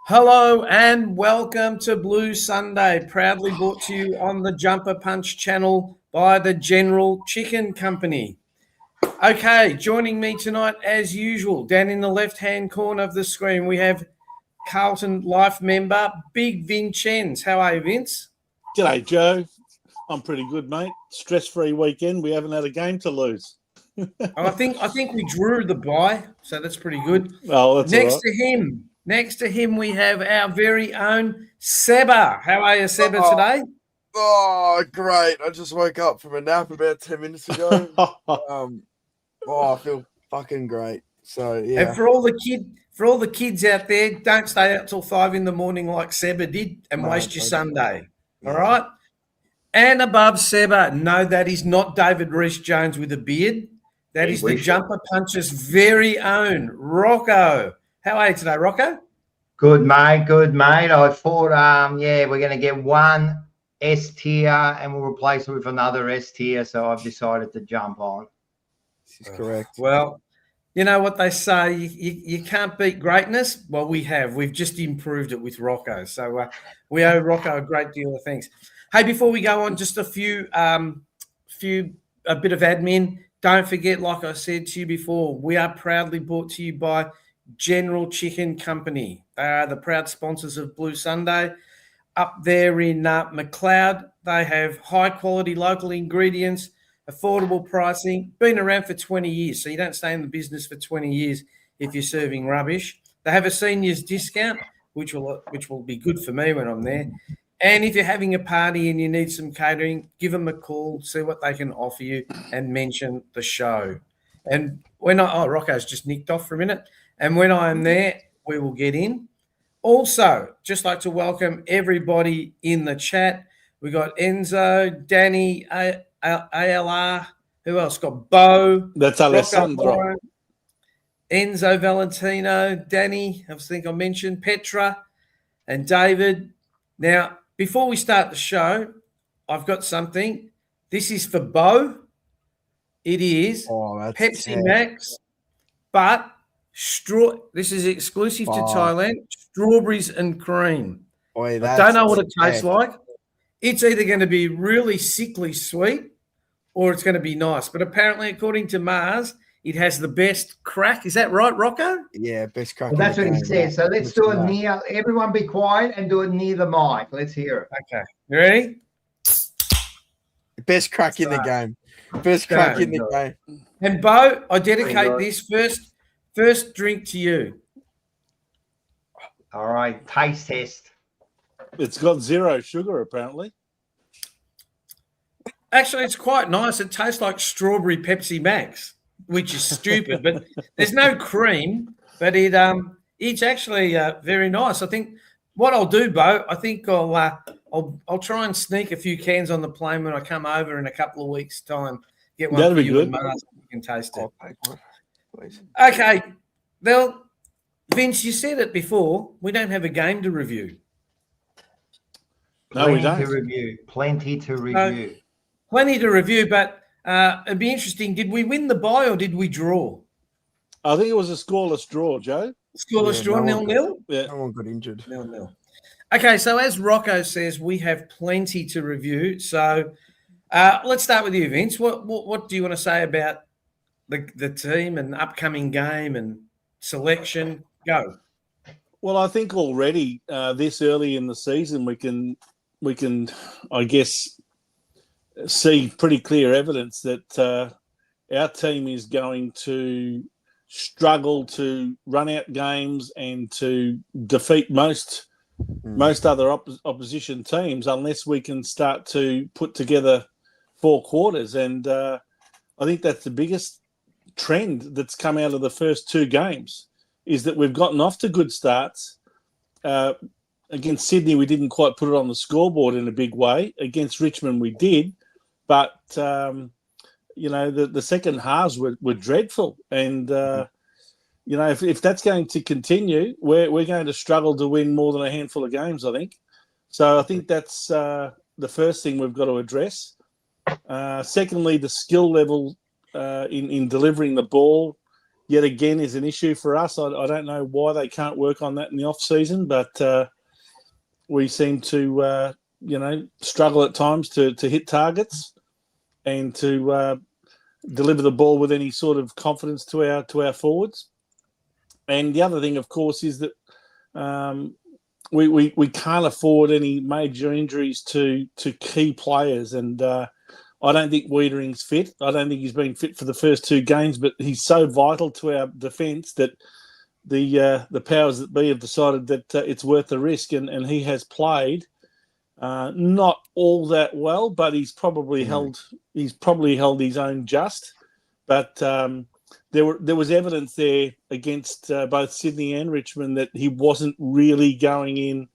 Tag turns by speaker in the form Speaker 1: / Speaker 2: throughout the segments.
Speaker 1: Hello and welcome to Blue Sunday, proudly brought to you on the Jumper Punch channel by the General Chicken Company. Okay, joining me tonight as usual, down in the left-hand corner of the screen, we have Carlton Life member, Big Vincenz. How are you, Vince?
Speaker 2: G'day, Joe. I'm pretty good, mate. Stress-free weekend. We haven't had a game to lose.
Speaker 1: I think we drew the bye, so that's pretty good.
Speaker 2: Oh, that's
Speaker 1: Next
Speaker 2: all right.
Speaker 1: Next to him, we have our very own Sebba. How are you, Sebba, today?
Speaker 3: Oh, great. I just woke up from a nap about 10 minutes ago. I feel fucking great. So, yeah.
Speaker 1: And for all the kids out there, don't stay out till 5 a.m. like Sebba did and waste your Sunday. All right? And above Sebba, no, that is not David Rhys Jones with a beard. That is the Jumper Punch's very own Rocco. How are you today, Rocco?
Speaker 4: Good, mate. Good, mate. I thought, we're going to get one S tier and we'll replace it with another S tier. So I've decided to jump on.
Speaker 3: This is correct.
Speaker 1: Well, you know what they say, you can't beat greatness. Well, we have. We've just improved it with Rocco. So we owe Rocco a great deal of thanks. Hey, before we go on, just a bit of admin. Don't forget, like I said to you before, we are proudly brought to you by General Chicken Company. They are the proud sponsors of Blue Sunday. Up there in McLeod, they have high-quality local ingredients, affordable pricing, been around for 20 years, so you don't stay in the business for 20 years if you're serving rubbish. They have a seniors discount, which will be good for me when I'm there. And if you're having a party and you need some catering, give them a call, see what they can offer you, and mention the show. And Rocco's just nicked off for a minute. And when I am there, we will get in. Also, just like to welcome everybody in the chat. We got Enzo, Danny, ALR. Who else? Got Bo.
Speaker 2: That's Alessandro.
Speaker 1: Enzo Valentino, Danny, I think I mentioned, Petra, and David. Now, before we start the show, I've got something. This is for Bo. It is Pepsi Max, but this is exclusive to Thailand, strawberries and cream. I don't know what it tastes like. It's either going to be really sickly sweet or it's going to be nice. But apparently, according to Mars, it has the best crack. Is that right, Rocco?
Speaker 3: Yeah, best crack.
Speaker 4: Well, that's what he said. So let's do it near. Everyone be quiet and do it near the mic. Let's hear it.
Speaker 1: Okay. You ready?
Speaker 3: Best crack in the game. Best crack in the game.
Speaker 1: And Bo, I dedicate this first drink to you.
Speaker 4: All right. Taste test.
Speaker 2: It's got 0 sugar, apparently.
Speaker 1: Actually, it's quite nice. It tastes like strawberry Pepsi Max, which is stupid, but there's no cream, but it's actually very nice. I think what I'll do, Bo, I think I'll try and sneak a few cans on the plane when I come over in a couple of weeks' time. Get one
Speaker 2: That'll
Speaker 1: for
Speaker 2: be
Speaker 1: you
Speaker 2: good.
Speaker 1: and Mars. You can taste it.
Speaker 3: Take one, please.
Speaker 1: Okay. Well, Vince, you said it before. We don't have a game to review.
Speaker 2: No, we don't.
Speaker 4: Plenty to review.
Speaker 1: Plenty to review, but it'd be interesting. Did we win the bye or did we draw?
Speaker 2: I think it was a scoreless draw, Joe.
Speaker 1: Scoreless draw, 0-0?
Speaker 2: Yeah.
Speaker 3: No one got injured.
Speaker 1: 0-0. Okay, so as Rocco says, we have plenty to review. So let's start with you, Vince. What do you want to say about the team and upcoming game and selection? Go.
Speaker 2: Well, I think already this early in the season we can, I guess, see pretty clear evidence that our team is going to struggle to run out games and to defeat most other opposition teams unless we can start to put together 4 quarters. And I think that's the biggest trend that's come out of the first 2 games is that we've gotten off to good starts. Against Sydney, we didn't quite put it on the scoreboard in a big way. Against Richmond, we did. But, the second halves were dreadful. And, if that's going to continue, we're going to struggle to win more than a handful of games, I think. So I think that's the first thing we've got to address. Secondly, the skill level in delivering the ball. yet again is an issue for us. I don't know why they can't work on that in the off season, but we seem to struggle at times to hit targets and to deliver the ball with any sort of confidence to our forwards. And the other thing, of course, is that we can't afford any major injuries to key players. And I don't think Wiedering's fit. I don't think he's been fit for the first 2 games, but he's so vital to our defence that the powers that be have decided that it's worth the risk, and he has played not all that well, but he's probably held his own just. But there was evidence there against both Sydney and Richmond that he wasn't really going in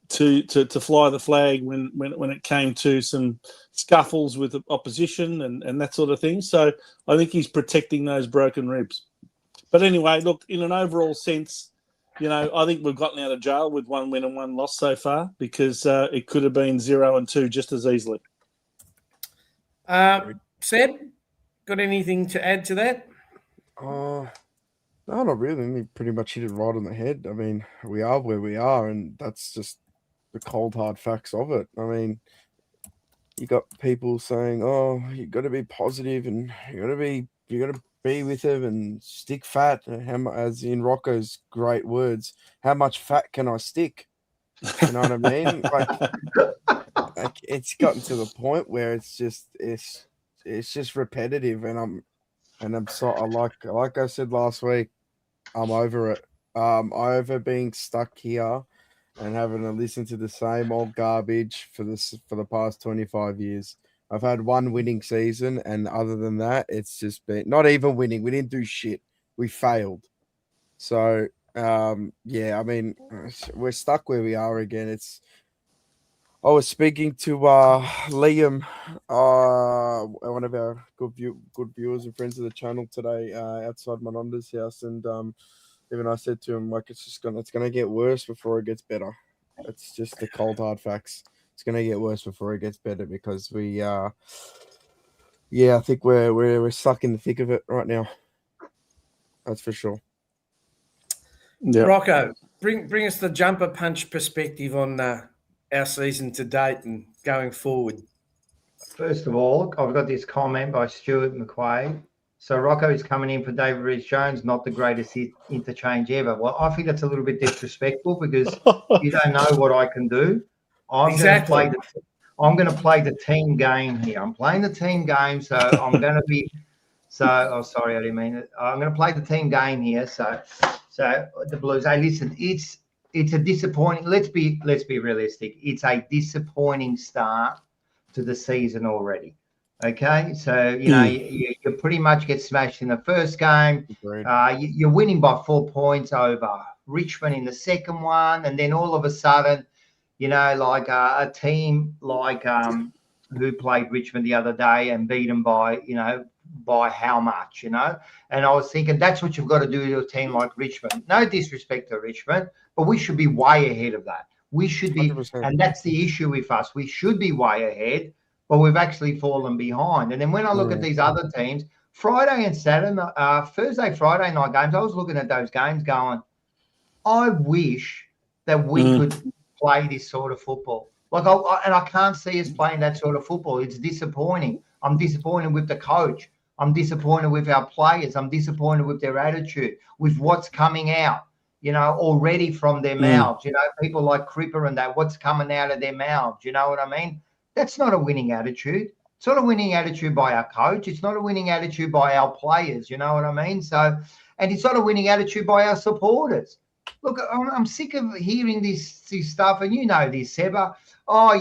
Speaker 2: to fly the flag when it came to some scuffles with the opposition and that sort of thing. So I think he's protecting those broken ribs. But anyway, look, in an overall sense, I think we've gotten out of jail with 1 win and 1 loss so far, because it could have been 0-2 just as easily.
Speaker 1: Seb, got anything to add to that?
Speaker 3: No, not really. He pretty much hit it right on the head. I mean, we are where we are, and that's just the cold, hard facts of it. I mean, you got people saying, "Oh, you got to be positive, and you got to be with him and stick fat." As in Rocco's great words, how much fat can I stick? You know what I mean? Like it's gotten to the point where it's just repetitive, and I'm so like I said last week, I'm over it. Over being stuck here and having to listen to the same old garbage for the past 25 years. I've had 1 winning season, and other than that, it's just been not even winning. We didn't do shit. We failed. So I mean, we're stuck where we are again. I was speaking to Liam, one of our good viewers and friends of the channel today, outside Manonda's house, and even I said to him, like, it's gonna get worse before it gets better. It's just the cold hard facts. It's gonna get worse before it gets better, because I think we're stuck in the thick of it right now. That's for sure.
Speaker 2: Yeah.
Speaker 1: Rocco, bring us the jumper punch perspective on our season to date and going forward.
Speaker 4: First of all, I've got this comment by Stuart McQuaid. So Rocco is coming in for David Rhys-Jones, not the greatest interchange ever. Well, I think that's a little bit disrespectful, because you don't know what I can do. I'm going to play the team game here. I'm playing the team game, so I'm going to be. Oh, sorry, I didn't mean it. I'm going to play the team game here. So the Blues. Hey, listen, it's a disappointing. Let's be realistic. It's a disappointing start to the season already. Okay, so you pretty much get smashed in the first game. You're winning by 4 points over Richmond in the second one, and then all of a sudden, like a team like who played Richmond the other day and beat them by how much, And I was thinking that's what you've got to do to a team like Richmond. No disrespect to Richmond, but we should be way ahead of that. We should be, 100%. And that's the issue with us. We should be way ahead, but we've actually fallen behind. And then when I look at these other teams, Friday and Saturday, Thursday, Friday night games, I was looking at those games going, I wish that we could play this sort of football. I can't see us playing that sort of football. It's disappointing. I'm disappointed with the coach. I'm disappointed with our players. I'm disappointed with their attitude, with what's coming out, already from their mouths. People like Cripper and that, what's coming out of their mouths. You know what I mean? That's not a winning attitude. It's not a winning attitude by our coach. It's not a winning attitude by our players. You know what I mean? So, and it's not a winning attitude by our supporters. Look, I'm sick of hearing this stuff, and this, Sebba.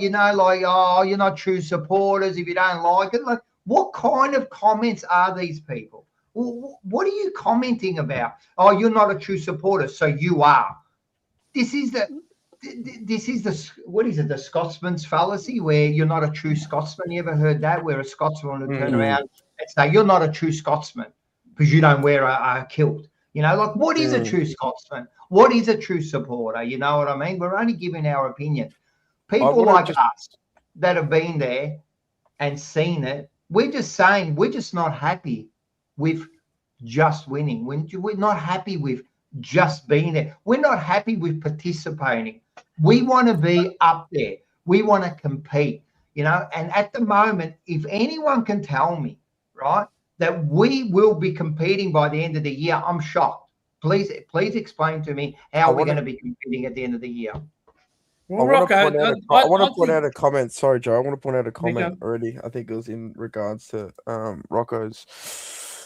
Speaker 4: You're not true supporters if you don't like it. Like, what kind of comments are these people? What are you commenting about? Oh, you're not a true supporter, so you are. This is the what is it? The Scotsman's fallacy, where you're not a true Scotsman. You ever heard that? Where a Scotsman would turn around and say, "You're not a true Scotsman because you don't wear a kilt." What is a true Scotsman? What is a true supporter? You know what I mean? We're only giving our opinion. People like us that have been there and seen it, we're just saying we're just not happy with just winning. We're not happy with just being there. We're not happy with participating. We want to be up there. We want to compete, you know. And at the moment, if anyone can tell me, right, that we will be competing by the end of the year, I'm shocked. Please explain to me how we're going to be competing at the end of the year.
Speaker 1: Well,
Speaker 3: I want to
Speaker 1: Rocco,
Speaker 3: point out a comment. Sorry, Joe. I want to point out a comment
Speaker 1: Okay.
Speaker 3: already. I think it was in regards to Rocco's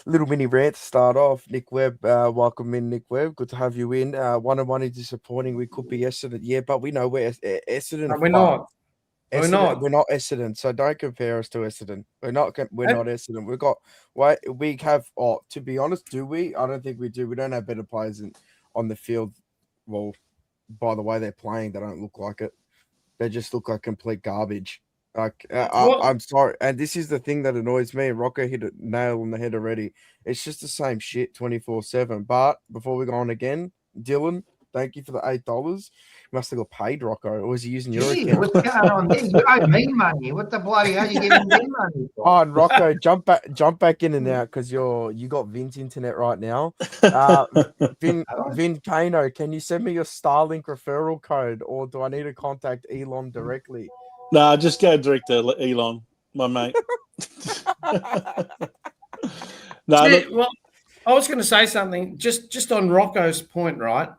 Speaker 3: little mini rant to start off. Nick Webb, welcome in, Nick Webb. Good to have you in. 1-1 is disappointing. We could be Essendon, yeah, but we know we're Essendon.
Speaker 1: No, we're not. We're not.
Speaker 3: We're not Essendon, so don't compare us to Essendon. We're not Essendon. We have. Oh, to be honest, do we? I don't think we do. We don't have better players on the field. Well, by the way they're playing, they don't look like it. They just look like complete garbage. Like I'm sorry, and this is the thing that annoys me. Rocco hit a nail on the head already. It's just the same shit 24/7. But before we go on again, Dylan, thank you for the $8. You must have got paid, Rocco, or was he using your account?
Speaker 4: What's going on there? You owe me money. What the bloody hell are you giving me money for?
Speaker 3: Oh, and Rocco, jump back in and out because you got Vin's internet right now. Vin Kano, can you send me your Starlink referral code, or do I need to contact Elon directly?
Speaker 2: No, just go direct to Elon, my mate.
Speaker 1: Well, I was going to say something just on Rocco's point, right?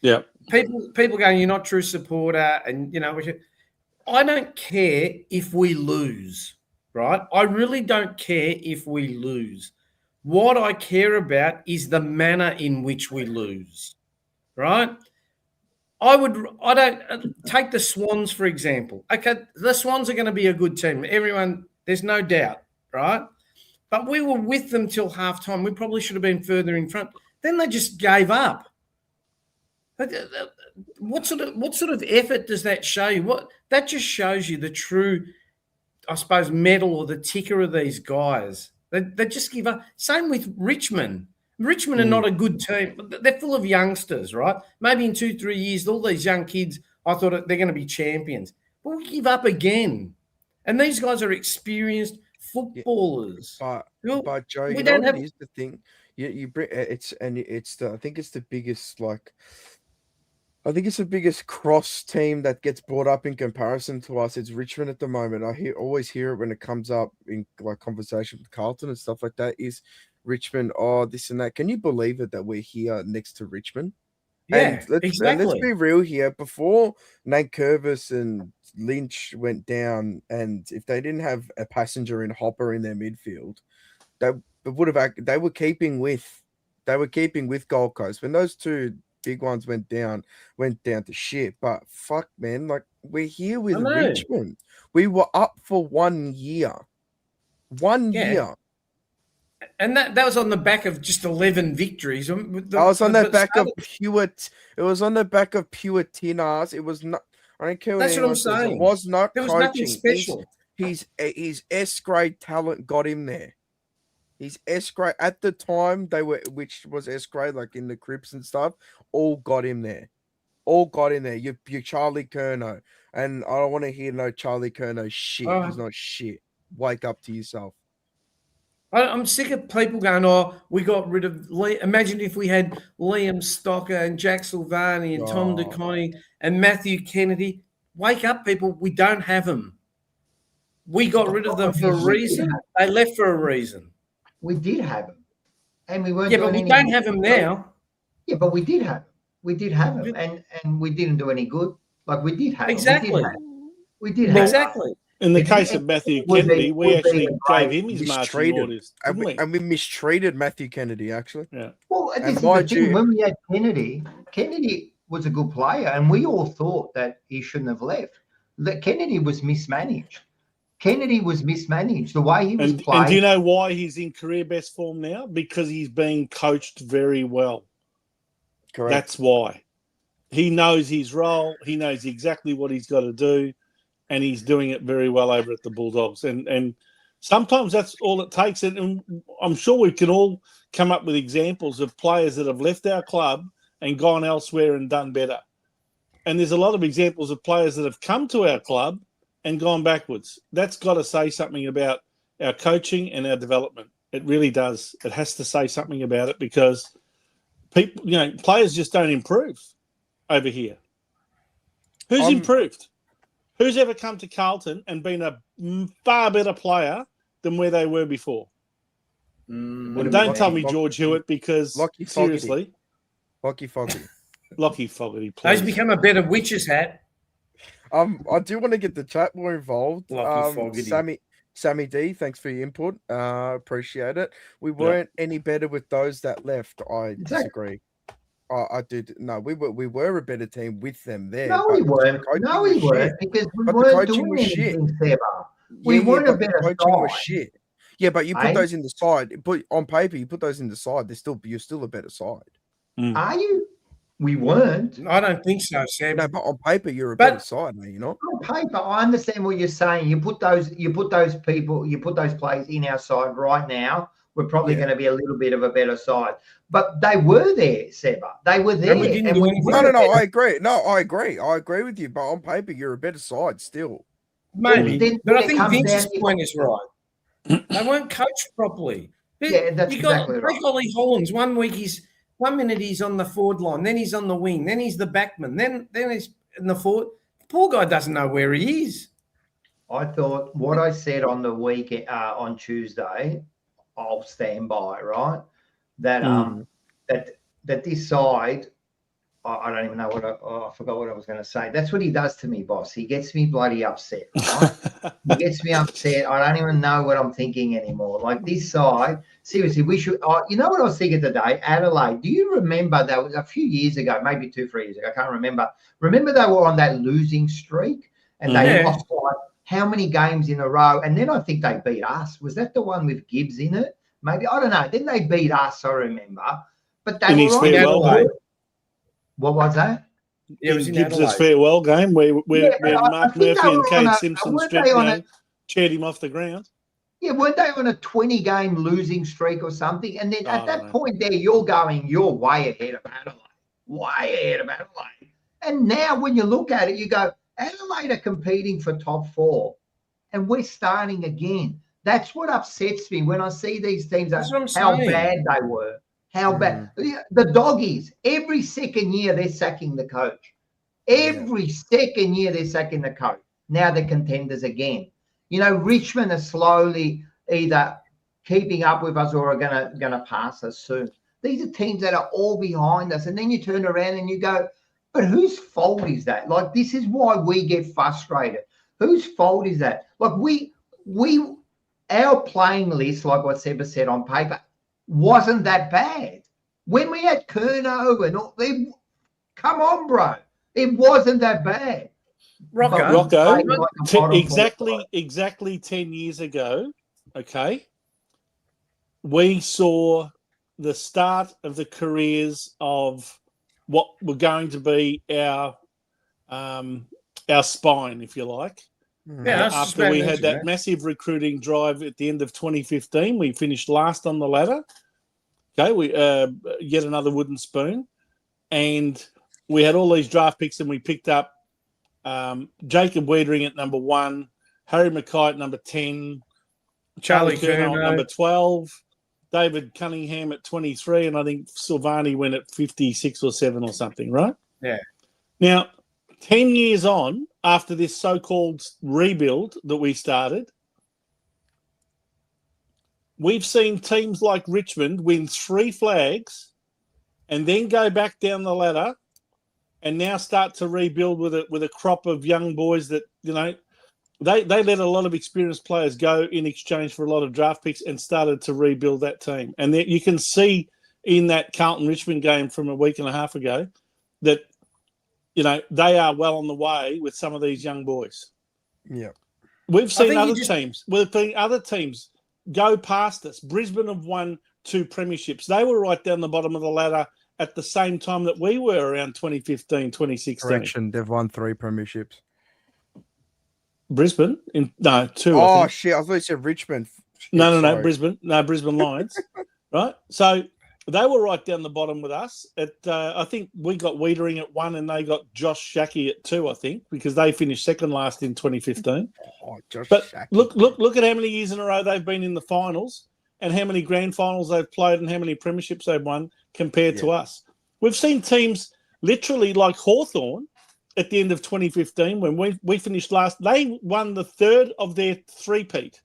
Speaker 2: Yeah.
Speaker 1: People going, you're not a true supporter, and you know, I don't care if we lose, right? I really don't care if we lose. What I care about is the manner in which we lose, right? I don't take the Swans, for example. Okay, the Swans are going to be a good team. Everyone, there's no doubt, right? But we were with them till halftime. We probably should have been further in front. Then they just gave up. What sort of effort does that show you? That just shows you the true, I suppose, mettle or the ticker of these guys. They just give up. Same with Richmond. Richmond are not a good team. They're full of youngsters, right? Maybe in 2-3 years, all these young kids, I thought they're going to be champions. But we give up again. And these guys are experienced footballers.
Speaker 3: But Joe, you know what it is the thing? You bring I think it's the biggest I think it's the biggest cross team that gets brought up in comparison to us. It's Richmond at the moment. I always hear it when it comes up in like conversation with Carlton and stuff like that. Is Richmond, this and that. Can you believe it that we're here next to Richmond?
Speaker 1: Yeah,
Speaker 3: and let's be real here. Before Nankervis and Lynch went down, and if they didn't have a passenger in Hopper in their midfield, they were keeping with Gold Coast. When those two big ones went down to shit. But fuck, man, like we're here with Richmond. We were up for 1 year. 1 year.
Speaker 1: And that was on the back of just 11 victories. It
Speaker 3: was on the back of pure tin ass. It was not. I don't care what
Speaker 1: that's what I'm saying.
Speaker 3: It was not
Speaker 1: there was
Speaker 3: coaching.
Speaker 1: Nothing special.
Speaker 3: His S-grade talent got him there. His S-grade at the time which was S-grade, like in the Crips and stuff, all got him there. You're Charlie Curnow, and I don't want to hear no Charlie Curnow shit. He's not shit. Wake up to yourself.
Speaker 1: I'm sick of people going, we got rid of Lee. Imagine if we had Liam Stocker and Jack Silvani and Tom DeConnie and Matthew Kennedy. Wake up, people. We don't have them. We got rid of them for a reason. They left for a reason.
Speaker 4: We did have them. And we weren't.
Speaker 1: Yeah, but we don't have them now.
Speaker 4: Yeah, but we did have them. We did have them. And we didn't do any good. Like we did have
Speaker 1: exactly.
Speaker 4: them. We did have
Speaker 1: exactly.
Speaker 2: In the case of Matthew Kennedy, we actually gave him his marching orders,
Speaker 3: and we mistreated Matthew Kennedy, actually.
Speaker 2: Yeah.
Speaker 4: Well, this is the thing. When we had Kennedy was a good player, and we all thought that he shouldn't have left. That Kennedy was mismanaged. The way he was playing.
Speaker 2: And do you know why he's in career best form now? Because he's being coached very well.
Speaker 3: Correct.
Speaker 2: That's why. He knows his role. He knows exactly what he's got to do. And he's doing it very well over at the Bulldogs. And sometimes that's all it takes. And I'm sure we can all come up with examples of players that have left our club and gone elsewhere and done better. And there's a lot of examples of players that have come to our club and gone backwards. That's got to say something about our coaching and our development. It really does. It has to say something about it because people, players just don't improve over here. Who's improved? Who's ever come to Carlton and been a far better player than where they were before? And don't tell me George Hewitt because, seriously.
Speaker 3: Lockie Fogarty.
Speaker 2: Lockie Fogarty, please.
Speaker 1: He's become a better witch's hat.
Speaker 3: I do want to get the chat more involved.
Speaker 1: Lockie Fogarty.
Speaker 3: Sammy D, thanks for your input. Appreciate it. We weren't any better with those that left. I disagree. I did. No, we were a better team with them there.
Speaker 4: No, we weren't. No, we weren't because we weren't doing anything, Sebba. We weren't a better side.
Speaker 3: Shit. Yeah, but you put those in the side. But on paper, you put those in the side. You're still a better side.
Speaker 4: Are you? We weren't.
Speaker 1: I don't think so, Sam.
Speaker 3: No, but on paper, you're a better side, no, you're not.
Speaker 4: On paper, I understand what you're saying. You put those players in our side right now. We're probably going to be a little bit of a better side. But they were there, Sebba. They were there.
Speaker 3: No, I agree. No, I agree. I agree with you. But on paper, you're a better side still.
Speaker 1: Maybe. But I think Vince's point is right. They weren't coached properly.
Speaker 4: Yeah, that's exactly right.
Speaker 1: Ollie Hollands, 1 week 1 minute he's on the forward line, then he's on the wing, then he's the backman, then he's in the forward. The poor guy doesn't know where he is.
Speaker 4: I thought what I said on the week on Tuesday, I'll stand by, right? That that this side, I don't even know I forgot what I was going to say. That's what he does to me, boss. He gets me bloody upset. Right? He gets me upset. I don't even know what I'm thinking anymore. Like this side, seriously, we should. You know what I was thinking today? Adelaide. Do you remember that was a few years ago, maybe 2-3 years ago? I can't remember. Remember they were on that losing streak and they lost like how many games in a row? And then I think they beat us. Was that the one with Gibbs in it? Maybe I don't know. Then they beat us. I remember, but they were on Adelaide. What was that?
Speaker 2: Yeah, it was Gibbs' farewell game where Mark Murphy and Kane Simpson cheered him off the ground.
Speaker 4: Yeah, weren't they on a 20-game losing streak or something? And then at that point there, you're way ahead of Adelaide. Way ahead of Adelaide. And now when you look at it, you go, Adelaide are competing for top 4. And we're starting again. That's what upsets me when I see these teams, how bad they were. How bad the Doggies, every second year they're sacking the coach. Every second year they're sacking the coach. Now they're contenders again. Richmond are slowly either keeping up with us or are gonna pass us soon. These are teams that are all behind us. And then you turn around and you go, but whose fault is that? Like, this is why we get frustrated. Whose fault is that? Like our playing list, like what Sebba said on paper, wasn't that bad. When we had Curnow and all, come on, bro. It wasn't that bad.
Speaker 2: Rocco, exactly 10 years ago, okay, we saw the start of the careers of what were going to be our spine, if you like.
Speaker 1: Yeah,
Speaker 2: after we had that massive recruiting drive at the end of 2015, we finished last on the ladder. Okay, we get another wooden spoon, and we had all these draft picks, and we picked up Jacob Wiedering at number 1, Harry Mackay at number 10, Charlie Curnow at number 12, David Cunningham at 23, and I think Silvani went at 56 or 7 or something, right?
Speaker 1: Yeah.
Speaker 2: Now, 10 years on, after this so-called rebuild that we started, we've seen teams like Richmond win 3 flags and then go back down the ladder and now start to rebuild with a crop of young boys that, they let a lot of experienced players go in exchange for a lot of draft picks and started to rebuild that team. And you can see in that Carlton-Richmond game from a week and a half ago that, they are well on the way with some of these young boys.
Speaker 3: Yeah.
Speaker 2: We've seen other teams go past us. Brisbane have won 2 premierships. They were right down the bottom of the ladder at the same time that we were around 2015, 2016.
Speaker 3: Correction, they've won 3 premierships.
Speaker 2: Brisbane? 2,
Speaker 3: Oh, shit. I thought you said Richmond.
Speaker 2: No, Brisbane. No, Brisbane Lions. Right? So they were right down the bottom with us. I think we got Wiedering at 1 and they got Josh Shackey at 2, I think, because they finished second last in 2015.
Speaker 3: Oh, Josh
Speaker 2: but
Speaker 3: Shackey.
Speaker 2: look at how many years in a row they've been in the finals. and how many grand finals they've played and how many premierships they've won compared to us. We've seen teams literally like Hawthorn at the end of 2015 when we finished last. They won the third of their three-peat.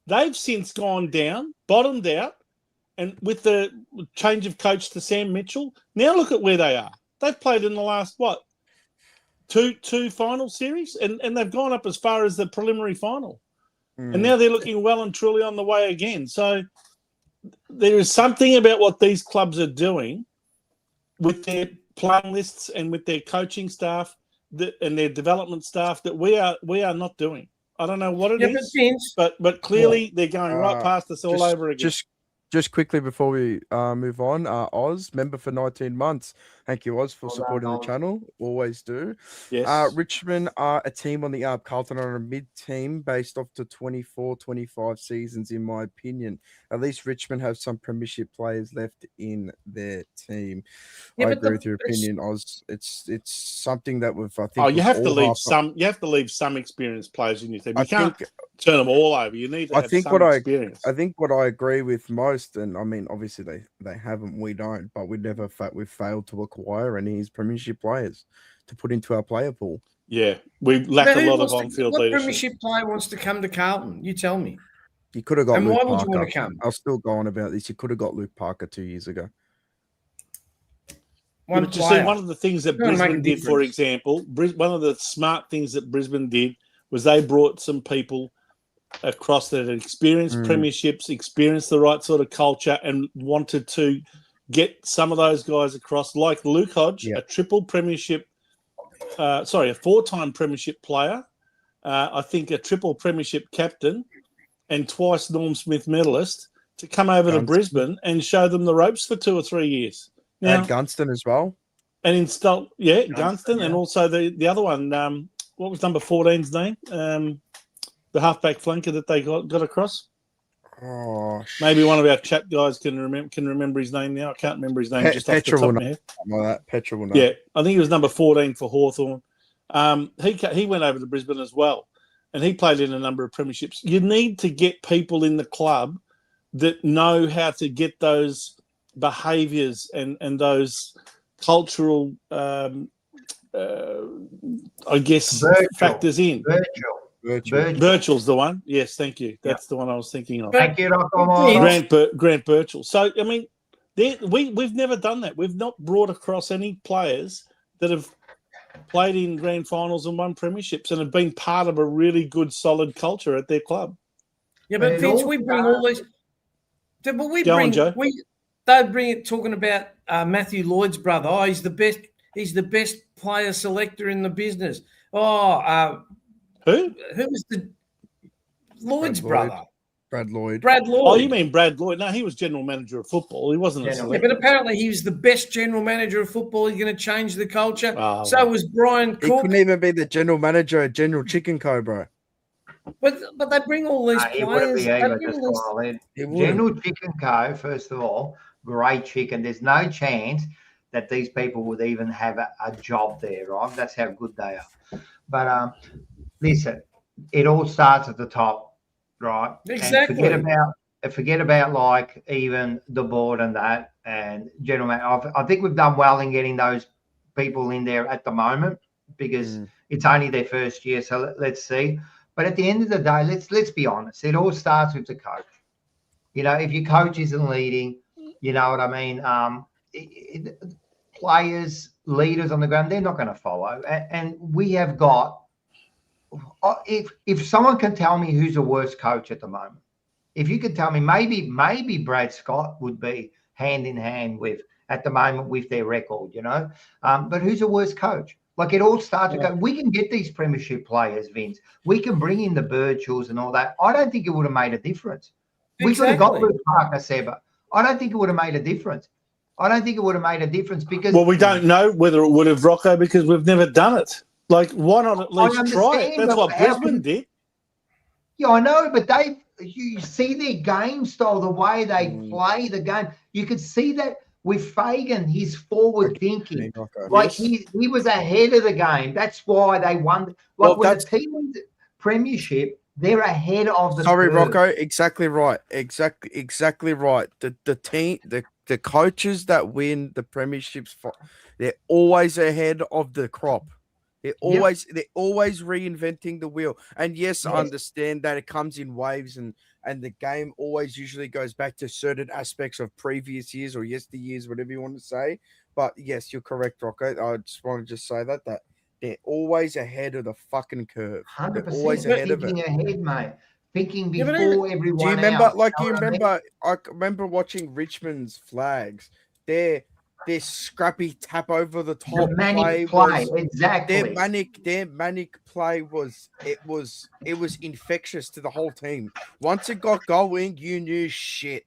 Speaker 2: They've since gone down, bottomed out, and with the change of coach to Sam Mitchell, now look at where they are. They've played in the last, two final series, and they've gone up as far as the preliminary final. And now they're looking well and truly on the way again. So there is something about what these clubs are doing with their playing lists and with their coaching staff and their development staff that we are not doing. I don't know what it is, but clearly they're going right past us all over again.
Speaker 3: Just quickly before we move on, Oz, member for 19 months. Thank you, Oz, for supporting the channel. Always do.
Speaker 2: Yes.
Speaker 3: Richmond are a team on the up. Carlton are a mid-team based off the 24-25 seasons, in my opinion. At least Richmond have some premiership players left in their team. I agree with your opinion, Oz. It's something that we've, I think.
Speaker 2: You have to leave some. You have to leave some experienced players in your team. You can't turn them all over. You need to have some experience.
Speaker 3: I think what I agree with most, and I mean, obviously they haven't, we don't, but we've failed to acquire any of his premiership players to put into our player pool.
Speaker 2: Yeah, we lack a lot of on-field leadership.
Speaker 1: What premiership player wants to come to Carlton? You tell me.
Speaker 3: You could have got.
Speaker 1: And
Speaker 3: Luke
Speaker 1: why would
Speaker 3: Parker.
Speaker 1: you want to come?
Speaker 3: I'll still go on about this. You could have got Luke Parker 2 years ago.
Speaker 2: One of the things that Brisbane did, for example, one of the smart things that Brisbane did was they brought some people across that had experienced premierships, experienced the right sort of culture, and wanted to get some of those guys across, like Luke Hodge, a triple premiership, a four-time premiership player, I think a triple premiership captain, and twice Norm Smith medalist, to come over to Brisbane and show them the ropes for 2 or 3 years. Now,
Speaker 3: and Gunston as well.
Speaker 2: And install, Gunston, and also the other one, what was number 14's name? The halfback flanker that they got across.
Speaker 3: Oh,
Speaker 2: maybe one of our chat guys can remember his name now. I can't remember his name just off the top of my head.
Speaker 3: Petra will know.
Speaker 2: Yeah, I think he was number 14 for Hawthorn. He went over to Brisbane as well, and he played in a number of premierships. You need to get people in the club that know how to get those behaviours and those cultural, factors in. Birchall's the one. Yes, thank you. That's the one I was thinking of.
Speaker 4: Thank you, Rocco.
Speaker 2: Grant Birchall. So, I mean, we've never done that. We've not brought across any players that have played in grand finals and won premierships and have been part of a really good, solid culture at their club.
Speaker 1: Yeah, but Vince, we bring all these. But they bring it talking about Matthew Lloyd's brother. Oh, he's the best. He's the best player selector in the business.
Speaker 2: Who
Speaker 1: was the Lloyd's brother?
Speaker 3: Brad Lloyd.
Speaker 2: Oh, you mean Brad Lloyd? No, he was general manager of football. He wasn't a selector.
Speaker 1: Yeah, but apparently he was the best general manager of football. He's going to change the culture. So was Brian Cook.
Speaker 3: He couldn't even be the general manager at General Chicken Co, bro.
Speaker 1: But they bring all these players.
Speaker 4: General Chicken Co, first of all, great chicken. There's no chance that these people would even have a job there, right? That's how good they are. But listen, it all starts at the top, right?
Speaker 1: Exactly.
Speaker 4: And forget about like even the board and that and general manager. I think we've done well in getting those people in there at the moment because it's only their first year. So let's see. But at the end of the day, let's be honest. It all starts with the coach. You know, if your coach isn't leading, you know what I mean? Players, leaders on the ground, they're not going to follow. And we have got. If someone can tell me who's the worst coach at the moment, if you could tell me, maybe Brad Scott would be hand in hand with at the moment with their record, you know. But who's the worst coach? Like it all starts to go. We can get these premiership players, Vince. We can bring in the Birchalls and all that. I don't think it would have made a difference. We could have got Luke Parker, Sebba. I don't think it would have made a difference. Because
Speaker 2: we don't know whether it would have, Rocco, because we've never done it. Like, why not at least try it? That's what Brisbane did.
Speaker 4: Yeah, I know, but you see their game style, the way they play the game. You could see that with Fagan, his forward thinking. Like he was ahead of the game. That's why they won. Like when the team wins premiership, They're ahead of the
Speaker 3: Sorry,
Speaker 4: curve.
Speaker 3: Rocco. Exactly right. Exactly right. The team, the coaches that win the premierships, they're always ahead of the crop. They're always reinventing the wheel. And yes, I understand that it comes in waves, and the game always usually goes back to certain aspects of previous years or yesteryears, whatever you want to say. But yes, you're correct, Rocco. I just want to just say that they're always ahead of the fucking curve. They're
Speaker 4: 100%
Speaker 3: always ahead of it.
Speaker 4: thinking ahead, mate. Thinking
Speaker 1: Yeah, but
Speaker 4: before everyone
Speaker 3: Do you remember?
Speaker 4: else.
Speaker 3: Like,
Speaker 4: Know
Speaker 3: you
Speaker 4: what I mean?
Speaker 3: remember? I remember watching Richmond's flags. Their scrappy tap over the top
Speaker 4: The manic play, exactly.
Speaker 3: their manic play was infectious to the whole team. Once it got going, you knew shit.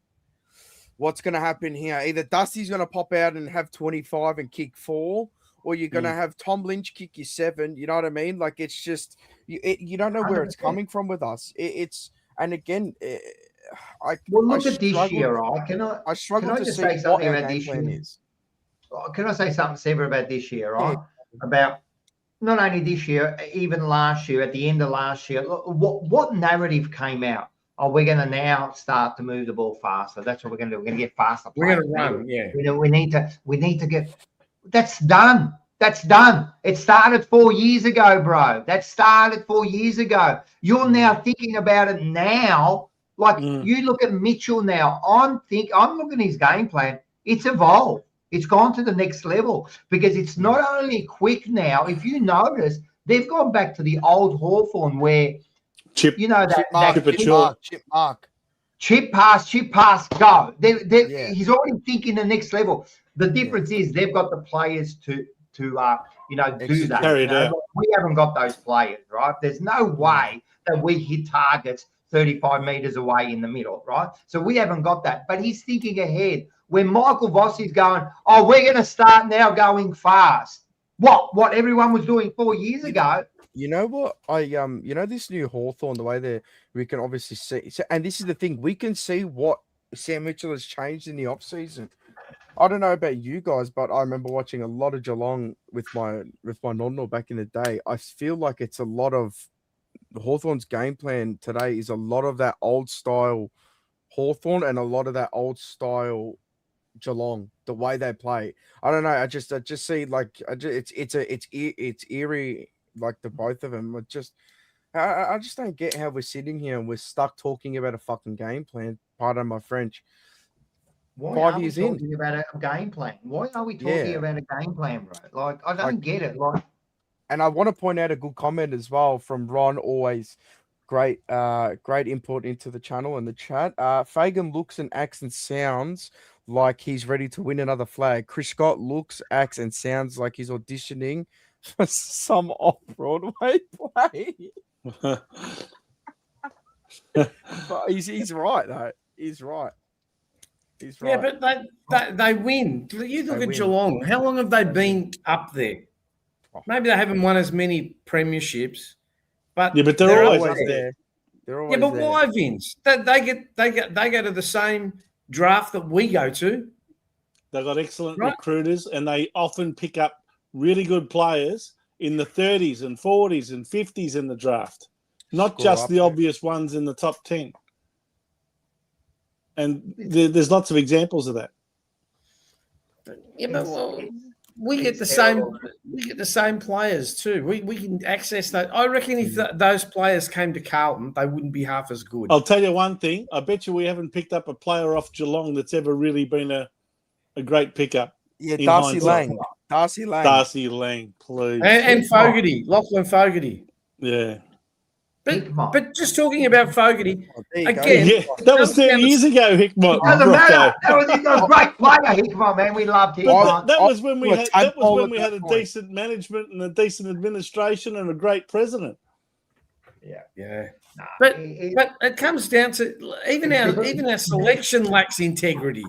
Speaker 3: What's going to happen here? Either Dusty's going to pop out and have 25 and kick 4, or you're going to have Tom Lynch kick you 7. You know what I mean? Like, it's just you don't know where it's
Speaker 4: 100%.
Speaker 3: coming from with us. And again,
Speaker 4: Look at this year, right?
Speaker 3: I struggle
Speaker 4: can I
Speaker 3: to
Speaker 4: just
Speaker 3: see
Speaker 4: say
Speaker 3: what
Speaker 4: something
Speaker 3: our
Speaker 4: about
Speaker 3: game
Speaker 4: this
Speaker 3: plan
Speaker 4: year?
Speaker 3: is.
Speaker 4: Can I say something, Sebba, about this year, right? About not only this year, even last year, at the end of last year, look, what narrative came out? Oh, we're going to now start to move the ball faster. That's what we're going to do. We're going to get faster.
Speaker 1: We're going to run, yeah.
Speaker 4: We need to get. That's done. That's done. It started 4 years ago, bro. That started 4 years ago. You're now thinking about it now. Like, you look at Mitchell now. I'm looking at his game plan. It's evolved. It's gone to the next level because it's not only quick now. If you notice, they've gone back to the old Hawthorn where,
Speaker 2: Chip
Speaker 4: pass, go. He's already thinking the next level. The difference is they've got the players to do that.
Speaker 2: Carry it out.
Speaker 4: We haven't got those players, right? There's no way that we hit targets 35 meters away in the middle, right? So we haven't got that. But he's thinking ahead. When Michael Vossi's going, oh, we're going to start now going fast. What everyone was doing 4 years ago.
Speaker 3: You know what? This new Hawthorn, the way that we can obviously see, and this is the thing, we can see what Sam Mitchell has changed in the off season. I don't know about you guys, but I remember watching a lot of Geelong with my nonno back in the day. I feel like it's a lot of Hawthorn's game plan today is a lot of that old style Hawthorn and a lot of that old style Geelong, the way they play. I don't know. I just see like it's eerie, like the both of them. I just don't get how we're sitting here and we're stuck talking about a fucking game plan. Pardon my French.
Speaker 4: Why
Speaker 3: 5
Speaker 4: are we
Speaker 3: years
Speaker 4: talking
Speaker 3: in
Speaker 4: about a game plan? Why are we talking about a game plan, bro? Like, I don't get it. Like,
Speaker 3: and I want to point out a good comment as well from Ron. Always great input into the channel and the chat. Fagan looks and acts and sounds like he's ready to win another flag. Chris Scott looks, acts, and sounds like he's auditioning for some off-Broadway play. But he's right, though. He's right. He's right.
Speaker 1: Yeah, but they win. You look at Geelong. How long have they been up there? Maybe they haven't won as many premierships, but
Speaker 2: but they're always up there.
Speaker 3: They're always
Speaker 1: but
Speaker 3: there.
Speaker 1: why, Vince? They go to the same draft that we go to.
Speaker 2: They've got excellent recruiters, and they often pick up really good players in the 30s and 40s and 50s in the draft, not just the obvious ones in the top 10. And there's lots of examples of that.
Speaker 1: Yeah, but we get the same. We get the same players too. We can access that. I reckon if those players came to Carlton, they wouldn't be half as good.
Speaker 2: I'll tell you one thing. I bet you we haven't picked up a player off Geelong that's ever really been a great pickup.
Speaker 3: Yeah, Darcy Lang. Darcy
Speaker 2: Lang, please.
Speaker 1: And Fogarty, Lachlan Fogarty.
Speaker 2: Yeah.
Speaker 1: But just talking about Fogarty again.
Speaker 2: Yeah, that was 30 years ago, Hickmott.
Speaker 4: Doesn't matter. He's a great player, Hickmott, man. We loved him.
Speaker 2: That was when we had a decent management and a decent administration and a great president.
Speaker 1: Yeah. But it comes down to even our selection lacks integrity.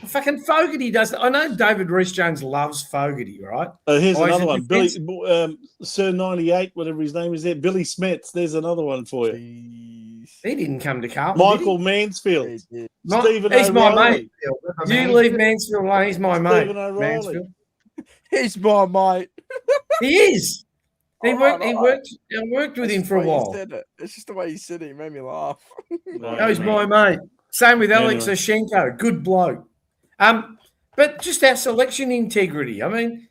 Speaker 1: Fucking Fogarty does. I know David Rhys Jones loves Fogarty, right?
Speaker 2: Here's another one. Billy, Sir 98, whatever his name is there. Billy Smets. There's another one for you.
Speaker 1: Jeez. He didn't come to Carlton.
Speaker 2: Michael Mansfield. Stephen
Speaker 1: He's
Speaker 2: O'Reilly.
Speaker 1: my mate. You leave Mansfield alone. He's my mate.
Speaker 2: Stephen O'Reilly.
Speaker 3: He's my mate.
Speaker 1: He is. He
Speaker 3: Oh,
Speaker 1: worked.
Speaker 3: no,
Speaker 1: I worked with
Speaker 3: it's
Speaker 1: him
Speaker 3: just
Speaker 1: for a
Speaker 3: the way you
Speaker 1: while.
Speaker 3: said it. It's just the way you said it. It made me laugh.
Speaker 1: Oh, he's my mate. Same with Alex
Speaker 2: Anyway.
Speaker 1: Oshenko. Good bloke. But just our selection integrity. I mean,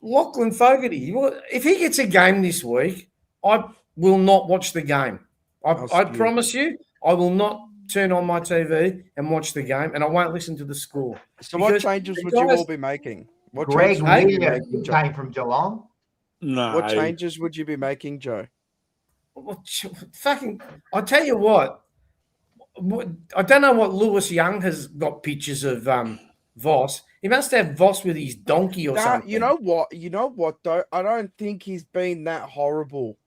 Speaker 1: Lachlan Fogarty, if he gets a game this week, I will not watch the game. I promise you, I will not turn on my TV and watch the game, and I won't listen to the score.
Speaker 3: So what changes would you all be making? What
Speaker 4: Greg
Speaker 3: changes would you be
Speaker 4: Williams
Speaker 3: making, Joe?
Speaker 4: came from Geelong.
Speaker 2: No.
Speaker 3: What changes would you be making, Joe?
Speaker 1: Fucking, I tell you what, I don't know what Lewis Young has got pictures of Voss. He must have Voss with his donkey or something.
Speaker 3: You know what, though? I don't think he's been that horrible.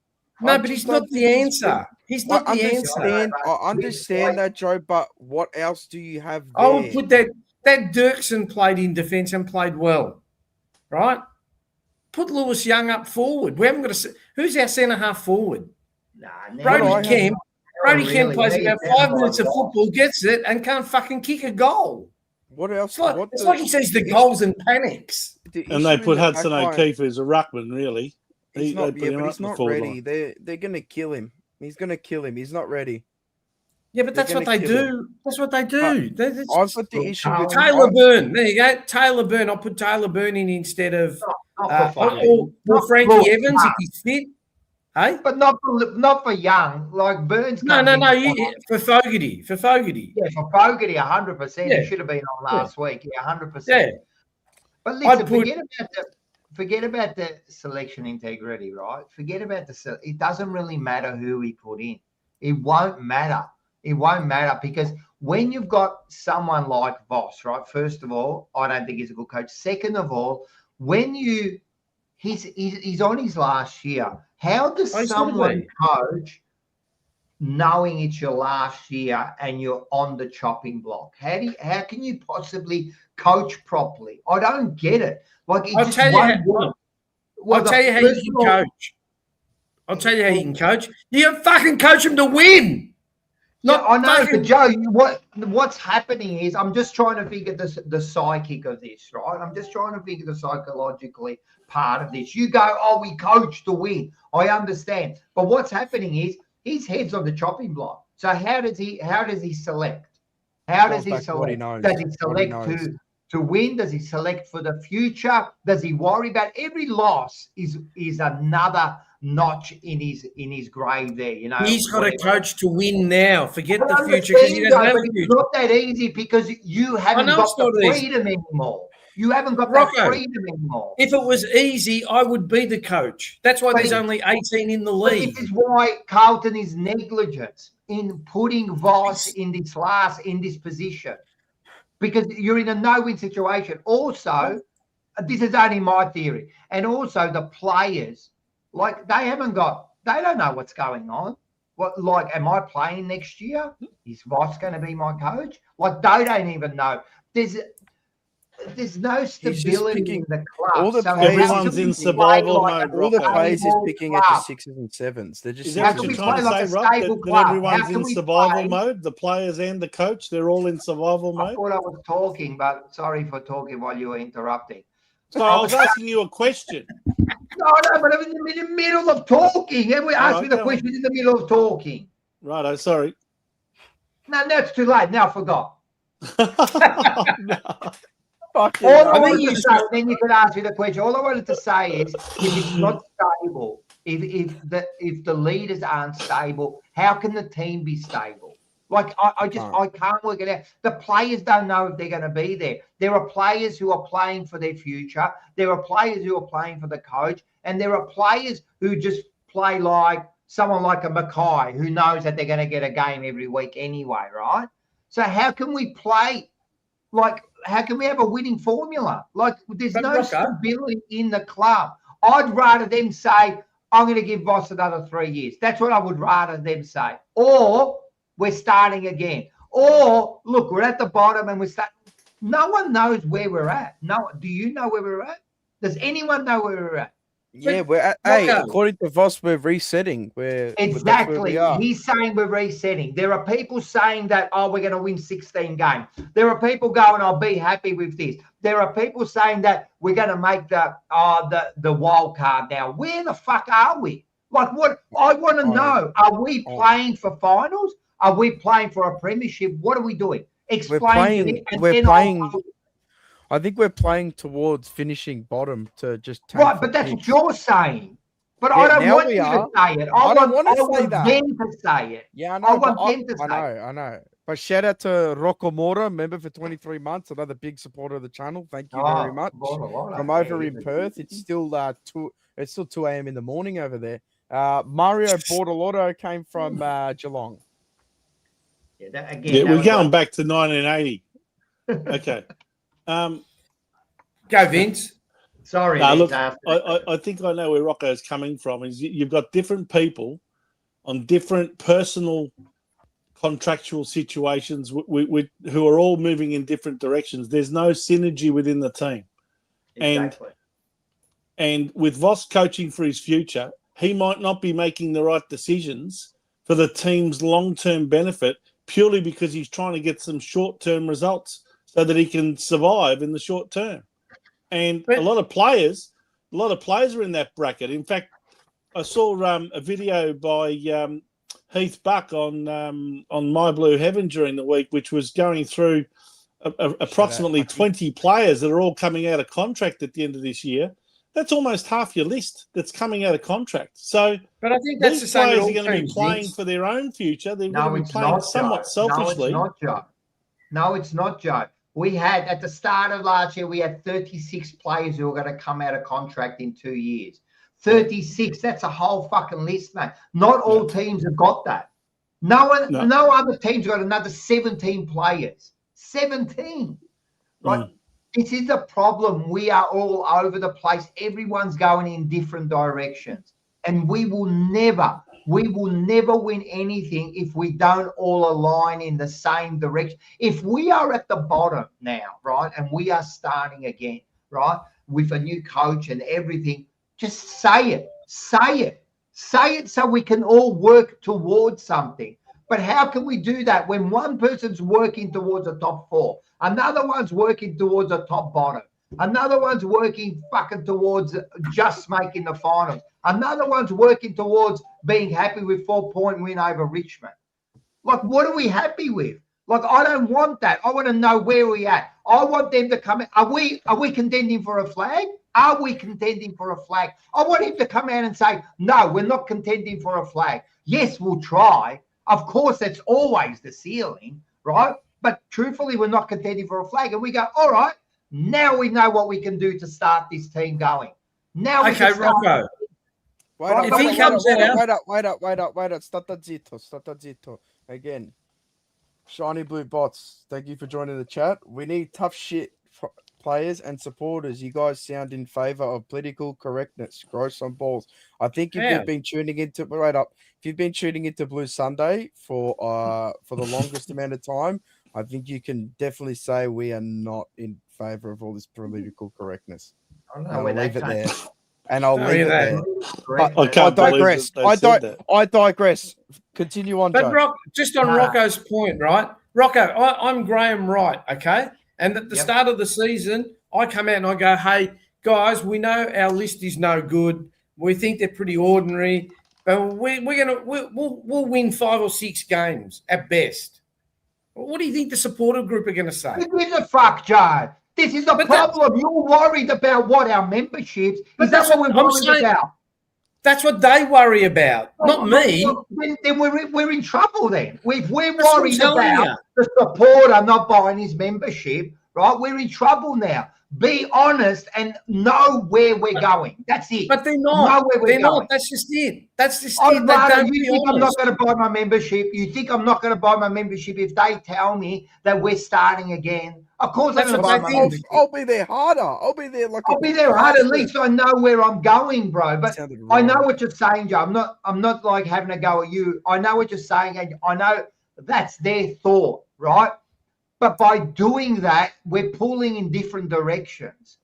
Speaker 1: No, but he's not the answer. He's not the answer.
Speaker 3: I understand that, Joe, but what else do you have there?
Speaker 1: I would put that Dirksen played in defence and played well, right? Put Lewis Young up forward. We haven't got who's our centre half forward? Brody Kemp. Brody Kemp plays about 5 minutes of football, gets it, and can't fucking kick a goal.
Speaker 3: What else?
Speaker 1: It's like he sees the goals and panics.
Speaker 2: And they put Hudson O'Keefe as a ruckman, really.
Speaker 3: He's not ready. They're going to kill him. He's going to kill him. He's not ready.
Speaker 1: Yeah, but that's what they do. That's what they do.
Speaker 3: I've got the issue with
Speaker 1: Taylor Byrne. There you go. Taylor Byrne. I'll put Taylor Byrne in instead of or Frankie Evans if he's fit. Hey?
Speaker 4: But not for Young. Like Burns.
Speaker 1: No. For Fogarty.
Speaker 4: Yeah, for Fogarty, 100%.
Speaker 1: Yeah.
Speaker 4: He should have been on last week. Yeah, 100%.
Speaker 1: Yeah.
Speaker 4: But listen, forget about the selection integrity, right? Forget about it doesn't really matter who we put in. It won't matter. It won't matter because when you've got someone like Voss, right? First of all, I don't think he's a good coach. Second of all, when he's on his last year. How does someone coach knowing it's your last year and you're on the chopping block? How can you possibly coach properly? I don't get it. Like
Speaker 1: I'll tell you how you can coach. I'll tell you how you can coach. You fucking coach them to win.
Speaker 4: I know, but Joe, what's happening is I'm just trying to figure the psychic of this, right? I'm just trying to figure the psychologically part of this. You go, we coach to win. I understand, but what's happening is his head's on the chopping block. So how does he select? How does he select? Does he select to win? Does he select for the future? Does he worry about every loss? Is another notch in his grave there, you know.
Speaker 1: He's got a coach to win now. Forget the future because he doesn't have a future.
Speaker 4: It's not that easy because you haven't got the freedom anymore. You haven't got that freedom anymore.
Speaker 1: If it was easy, I would be the coach. That's why there's only 18 in the league.
Speaker 4: This is why Carlton is negligent in putting Voss in this position. Because you're in a no-win situation. Also, this is only my theory. And also the players, like they don't know what's going on. Am I playing next year? Is Voss going to be my coach? Like they don't even know. There's no stability in the club.
Speaker 2: Everyone's in survival mode.
Speaker 3: All the players is picking at the sixes and sevens. They're just.
Speaker 2: Is that what you're trying to say, Rob? That everyone's in survival mode. The players and the coach, they're all in survival mode.
Speaker 4: I thought I was talking, but sorry for talking while you were interrupting.
Speaker 2: So I was asking you a question.
Speaker 4: No, but I'm in the middle of talking. Everyone asked me the question in the middle of talking.
Speaker 2: Right, I'm sorry.
Speaker 4: No, it's too late. Now I forgot.
Speaker 3: Then
Speaker 4: you could ask me the question. All I wanted to say is, if it's not stable, if the leaders aren't stable, how can the team be stable? Like I can't work it out. The players don't know if they're going to be there. There are players who are playing for their future. There are players who are playing for the coach, and there are players who just play like someone like a Mackay who knows that they're going to get a game every week anyway, right? So how can we play? Like, how can we have a winning formula? Like, there's no stability in the club. I'd rather them say, I'm going to give Voss another 3 years. That's what I would rather them say. Or we're starting again. Or, look, we're at the bottom and we're starting. No one knows where we're at. No, do you know where we're at? Does anyone know where we're at?
Speaker 3: Yeah, we're at, hey,
Speaker 1: Rocco.
Speaker 3: according to Voss, we're resetting. That's where
Speaker 4: Exactly.
Speaker 3: we are.
Speaker 4: He's saying we're resetting. There are people saying that, we're going to win 16 games. There are people going, I'll be happy with this. There are people saying that we're going to make the wild card now. Where the fuck are we? Like, what I want to know, are we playing for finals? Are we playing for a premiership? What are we doing? Explain to me.
Speaker 3: I think we're playing towards finishing bottom to just
Speaker 4: right, but that's what you're saying. But
Speaker 3: yeah,
Speaker 4: I don't want you to say it. I want them to say it.
Speaker 3: Yeah, I know.
Speaker 4: I want them to say it.
Speaker 3: I know. But shout out to Rocco Mora, member for 23 months, another big supporter of the channel. Thank you very much. From over in Perth, it's still 2 a.m. in the morning over there. Mario Bortolotto came from Geelong.
Speaker 2: We're going back to 1980. Okay.
Speaker 1: Go, Vince.
Speaker 4: Sorry.
Speaker 2: Look, I think I know where Rocco's coming from. Is you've got different people on different personal contractual situations who are all moving in different directions. There's no synergy within the team.
Speaker 4: Exactly.
Speaker 2: And with Voss coaching for his future, he might not be making the right decisions for the team's long-term benefit purely because he's trying to get some short-term results so that he can survive in the short term. And a lot of players are in that bracket. In fact, I saw a video by Heath Buck on My Blue Heaven during the week, which was going through approximately 20 players that are all coming out of contract at the end of this year. That's almost half your list that's coming out of contract. So,
Speaker 1: but I think that's the same.
Speaker 2: Players are going to be playing for their own future. They're going to be playing somewhat selfishly.
Speaker 4: No, it's not, Joe. No, it's not, Joe. We had, at the start of last year, we had 36 players who were going to come out of contract in 2 years. 36, that's a whole fucking list, mate. Not all teams have got that. No other team's got another 17 players. 17. Right? This is the problem. We are all over the place. Everyone's going in different directions. And we will never win anything if we don't all align in the same direction. If we are at the bottom now, right, and we are starting again, right, with a new coach and everything, just say it. Say it. Say it so we can all work towards something. But how can we do that when one person's working towards a top 4, another one's working towards a top bottom, another one's working fucking towards just making the finals, another one's working towards being happy with 4-point win over Richmond? Like, what are we happy with? Like, I don't want that. I want to know where we're at. I want them to come in. Are we contending for a flag? Are we contending for a flag? I want him to come out and say, no, we're not contending for a flag. Yes, we'll try. Of course, that's always the ceiling, right? But truthfully, we're not contending for a flag. And we go, all right, now we know what we can do to start this team going. Now we can start.
Speaker 1: Rocco.
Speaker 3: Wait up. Stata zitto. Again, Shiny Blue Bots, thank you for joining the chat. We need tough shit players and supporters. You guys sound in favour of political correctness. Grow some balls. I think if you've been tuning into if you've been tuning into Blue Sunday for the longest amount of time, I think you can definitely say we are not in favour of all this political correctness. I'll leave it there. And I'll leave it there. I digress. Continue on,
Speaker 1: but
Speaker 3: Joe.
Speaker 1: Just on Rocco's point, right? Rocco, I'm Graham Wright, okay? And at the start of the season, I come out and I go, hey, guys, we know our list is no good. We think they're pretty ordinary, but we'll win 5 or 6 games at best. What do you think the supporter group are going to say?
Speaker 4: Who gives a fuck, Joe? This is the problem. You're worried about what our memberships. Is that what we're worried about?
Speaker 1: That's what they worry about, not me.
Speaker 4: Then we're in trouble then. If we're worried about the supporter not buying his membership, right, we're in trouble now. Be honest and know where we're going. That's it.
Speaker 1: But they're not.
Speaker 4: Know where we're going.
Speaker 1: Not. That's just it. That's just
Speaker 4: it.
Speaker 1: You
Speaker 4: think I'm not going to buy my membership? You think I'm not going to buy my membership if they tell me that we're starting again? Of course I'm going to buy my membership.
Speaker 3: I'll be there harder. I'll be there
Speaker 4: harder. At least I know where I'm going, bro. But I know what you're saying, Joe. I'm not like having a go at you. I know what you're saying, and I know that's their thought, right? But by doing that, we're pulling in different directions.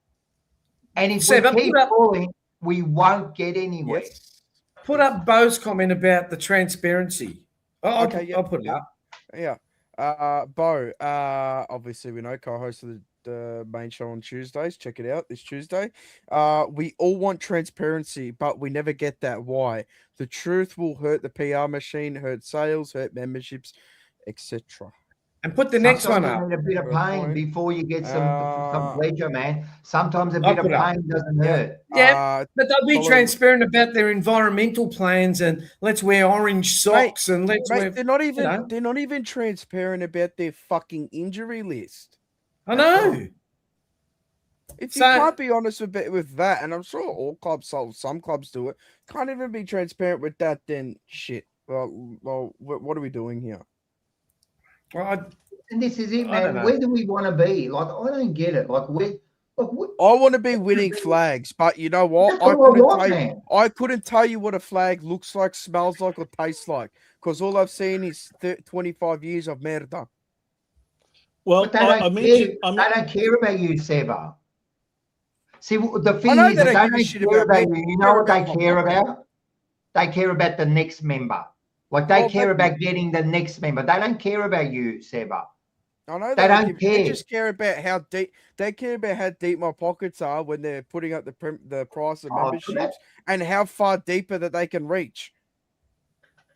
Speaker 4: And if we keep pulling, we won't get anywhere.
Speaker 3: Yes.
Speaker 1: Put up Bo's comment about the transparency. I'll put it up.
Speaker 3: Yeah. Bo, obviously we know, co-host of the main show on Tuesdays. Check it out this Tuesday. We all want transparency, but we never get that. Why? The truth will hurt the PR machine, hurt sales, hurt memberships, etc.
Speaker 1: And put the next one
Speaker 4: Sometimes
Speaker 1: up.
Speaker 4: you need a bit of pain before you get some pleasure, man. Sometimes a bit of pain doesn't hurt.
Speaker 1: Yeah, but they'll be transparent about their environmental plans and let's wear orange socks and let's wear.
Speaker 3: They're not even transparent about their fucking injury list.
Speaker 1: I know.
Speaker 3: If you can't be honest with that, and I'm sure all clubs, some clubs do it, can't even be transparent with that, then shit. Well, what are we doing here?
Speaker 1: Well,
Speaker 4: and this is it, man. Where do we want to be? Like, I don't get it. Like, I
Speaker 3: want to be winning flags, but you know what? I couldn't tell you what a flag looks like, smells like, or tastes like, because all I've seen is 25 years of merda.
Speaker 4: Well, they don't care about you, Sebba. See, the thing is, they don't care about you. You know what they care about? They care about the next member. Like, they care about getting the next member. They don't care about you, Sebba.
Speaker 3: I know
Speaker 4: they don't care.
Speaker 3: They just care about how deep. They care about how deep my pockets are when they're putting up the price of memberships and how far deeper that they can reach.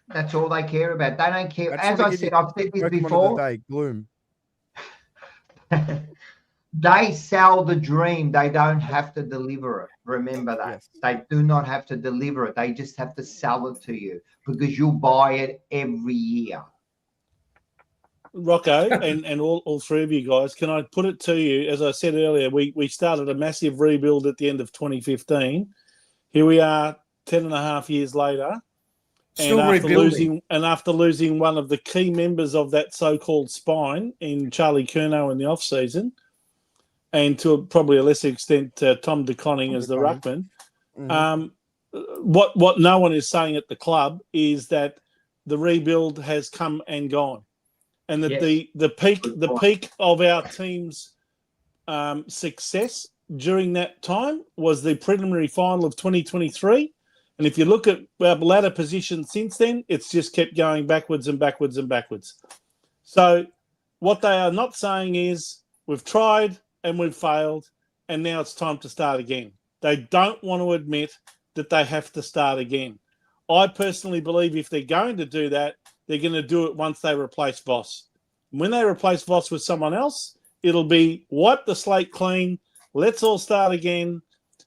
Speaker 4: That's all they care about. They don't care. As I said, I've said this before.
Speaker 3: Gloom.
Speaker 4: They sell the dream. They don't have to deliver it. Remember that. Yes. They do not have to deliver it. They just have to sell it to you because you'll buy it every year.
Speaker 2: Rocco and all three of you guys, can I put it to you, as I said earlier, we started a massive rebuild at the end of 2015. Here we are 10 and a half years later.
Speaker 1: Still rebuilding.
Speaker 2: After losing one of the key members of that so-called spine in Charlie Curnow in the off-season, and to probably a lesser extent, Tom De Koning as the ruckman. Mm-hmm. What no one is saying at the club is that the rebuild has come and gone, and that the peak of our team's success during that time was the preliminary final of 2023. And if you look at our ladder position since then, it's just kept going backwards and backwards and backwards. So what they are not saying is we've tried and we've failed, and now it's time to start again. They don't want to admit that they have to start again. I personally believe if they're going to do that, they're going to do it once they replace Voss. When they replace Voss with someone else, it'll be wipe the slate clean, let's all start again,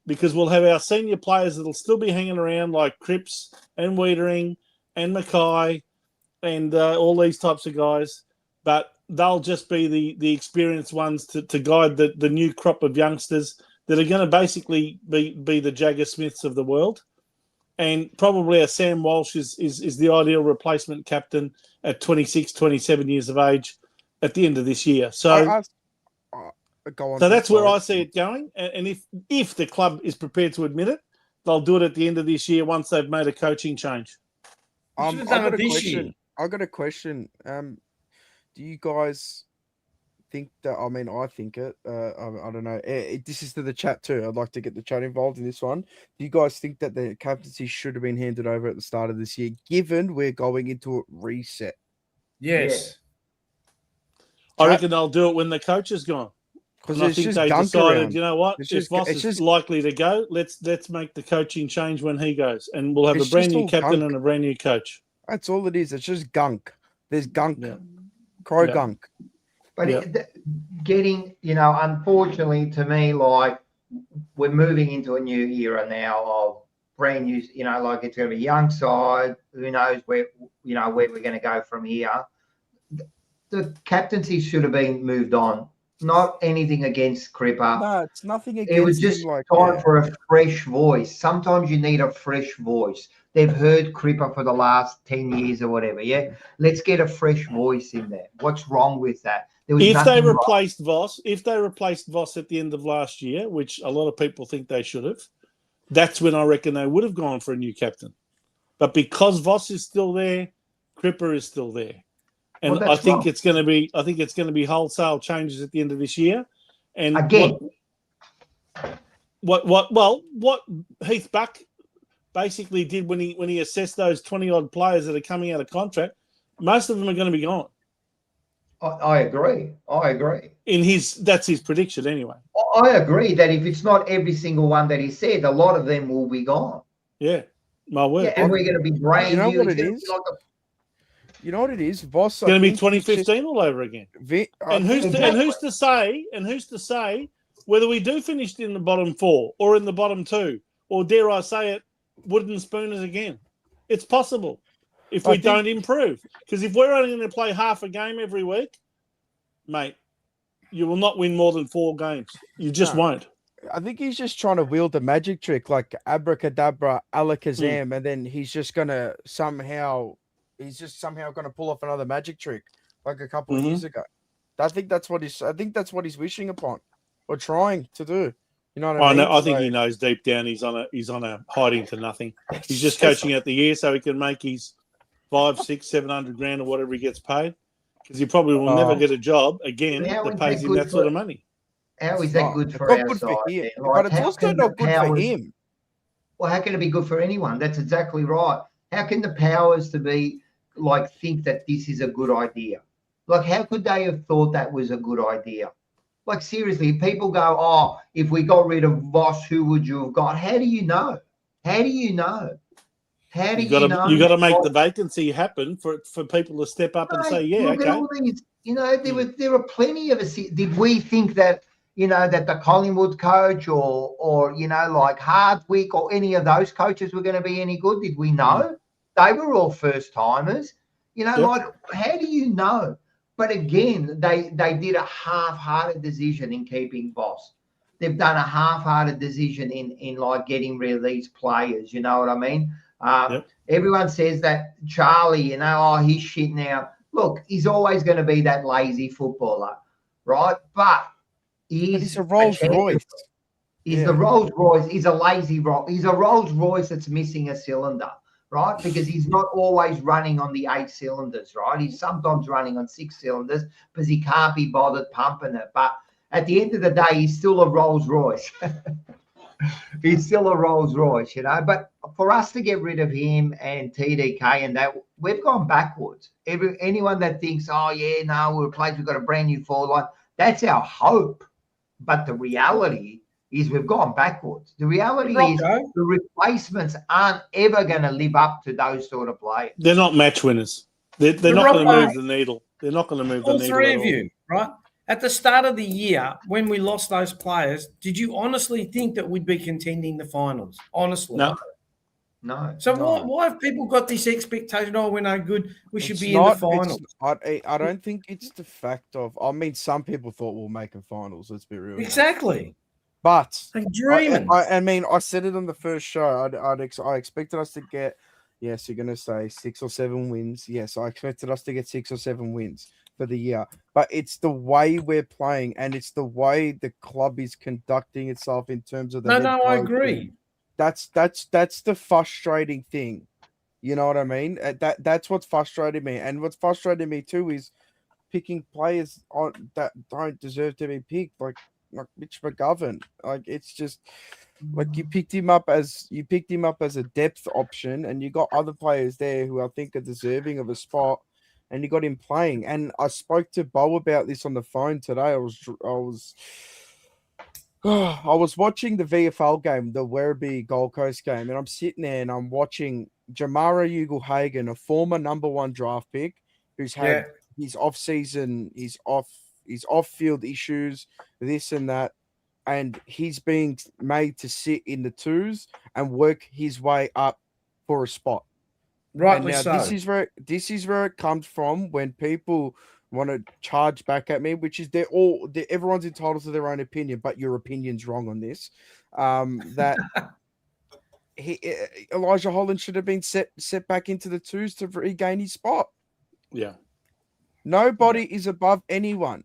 Speaker 2: because we'll have our senior players that'll still be hanging around like Cripps and Wiedering and Mackay and all these types of guys, but they'll just be the experienced ones to guide the new crop of youngsters that are going to basically be the Jagger Smiths of the world. And probably our Sam Walsh is the ideal replacement captain at 26, 27 years of age at the end of this year. So, that's where I see it going. And if the club is prepared to admit it, they'll do it at the end of this year once they've made a coaching change.
Speaker 3: I've got a question. Do you guys think that? I mean, I think it. I don't know. This is to the chat too. I'd like to get the chat involved in this one. Do you guys think that the captaincy should have been handed over at the start of this year, given we're going into a reset?
Speaker 1: Yes.
Speaker 2: I reckon they'll do it when the coach is gone. Because I think they decided, around. You know what? If Voss is likely to go, let's make the coaching change when he goes, and we'll have a brand new captain and a brand new coach.
Speaker 3: That's all it is. It's just gunk. There's gunk. Yeah. Crow gunk.
Speaker 4: But getting, unfortunately to me, like we're moving into a new era now of brand new, like it's going to be a young side. Who knows where we're going to go from here. The captaincy should have been moved on. Not anything against Cripper.
Speaker 3: No, it's nothing against him.
Speaker 4: It was just time for a fresh voice. Sometimes you need a fresh voice. They've heard Cripper for the last 10 years or whatever, yeah? Let's get a fresh voice in there. What's wrong with that?
Speaker 2: If they replaced Voss at the end of last year, which a lot of people think they should have, that's when I reckon they would have gone for a new captain. But because Voss is still there, Cripper is still there. And I think it's going to be wholesale changes at the end of this year. And
Speaker 4: again,
Speaker 2: what Heath Buck basically did when he assessed those 20-odd players that are coming out of contract, most of them are going to be gone.
Speaker 4: I agree.
Speaker 2: That's his prediction anyway.
Speaker 4: I agree that if it's not every single one that he said, a lot of them will be gone.
Speaker 2: Yeah, my word.
Speaker 4: Yeah, and we're going to be brand
Speaker 3: You know
Speaker 4: new.
Speaker 3: what it is?
Speaker 2: It's going to be 2015 all over again. And who's to say whether we do finish in the bottom 4 or in the bottom 2, or dare I say it, wooden spooners again? It's possible if we don't improve. Because if we're only going to play half a game every week, mate, you will not win more than 4 games. You just won't.
Speaker 3: I think he's just trying to wield the magic trick, like abracadabra, alakazam, and then he's just gonna somehow gonna pull off another magic trick, like a couple of years ago. I think that's what he's wishing upon or trying to do. You know what I mean?
Speaker 2: I think he knows deep down he's on a hiding to nothing. He's just coaching out the year so he can make his 500, 600, 700 grand or whatever he gets paid. Because he probably will never get a job again that pays him that sort of money.
Speaker 4: How is that good for our side?
Speaker 3: But it's also not good for him.
Speaker 4: Well, how can it be good for anyone? That's exactly right. How can the powers to be think that this is a good idea? Like, how could they have thought that was a good idea? Like, seriously, people go, oh, if we got rid of Voss, who would you have got? How do you know? How do you know? How do you know?
Speaker 2: You got to make the vacancy happen for people to step up and say, yeah,
Speaker 4: look
Speaker 2: okay.
Speaker 4: At all these, there were plenty of us. Did we think that, that the Collingwood coach or like Hardwick or any of those coaches were going to be any good? Did we know? They were all first timers. Like, how do you know? But again, they did a half-hearted decision in keeping Voss. They've done a half-hearted decision in like getting rid of these players. You know what I mean? Everyone says that Charlie, he's shit now. Look, he's always going to be that lazy footballer, right? But he's
Speaker 3: a Rolls Royce.
Speaker 4: He's the Rolls Royce. He's a lazy rock. He's a Rolls Royce that's missing a cylinder, right? Because he's not always running on the 8 cylinders, right? He's sometimes running on 6 cylinders because he can't be bothered pumping it. But at the end of the day, he's still a Rolls Royce. He's still a Rolls Royce, But for us to get rid of him and TDK and that, we've gone backwards. Anyone that thinks, we've got a brand new forward line, that's our hope. But the reality is we've gone backwards. The reality is the replacements aren't ever going to live up to those sort of players.
Speaker 2: They're not match winners. They're not going to move the needle. They're not going to move the needle.
Speaker 1: All 3 of you, right? At the start of the year, when we lost those players, did you honestly think that we'd be contending the finals? Honestly.
Speaker 4: No.
Speaker 1: So why have people got this expectation, we're no good, we should be in the finals?
Speaker 3: I don't think it's the fact of, some people thought we'll make a finals, let's be real.
Speaker 1: Exactly.
Speaker 3: But
Speaker 1: dreaming.
Speaker 3: I said it on the first show. I expected us to get, yes, you're going to say 6 or 7 wins. Yes, I expected us to get 6 or 7 wins for the year. But it's the way we're playing and it's the way the club is conducting itself in terms of the
Speaker 1: No, I agree.
Speaker 3: That's the frustrating thing. You know what I mean? That's what's frustrated me. And what's frustrated me too is picking players that don't deserve to be picked, like Mitch McGovern. Like, it's just like you picked him up as a depth option, and you got other players there who I think are deserving of a spot, and you got him playing. And I spoke to Bo about this on the phone today. I was watching the VFL game, the Werribee Gold Coast game, and I'm sitting there and I'm watching Jamara Ugle-Hagan, a former number 1 draft pick, who's had his off-season, his off-field issues, this and that, and he's being made to sit in the 2s and work his way up for a spot.
Speaker 1: Rightly
Speaker 3: so. This is where it comes from when people want to charge back at me, which is everyone's entitled to their own opinion, but your opinion's wrong on this. That Elijah Holland should have been set back into the 2s to regain his spot.
Speaker 2: Yeah.
Speaker 3: Nobody is above anyone.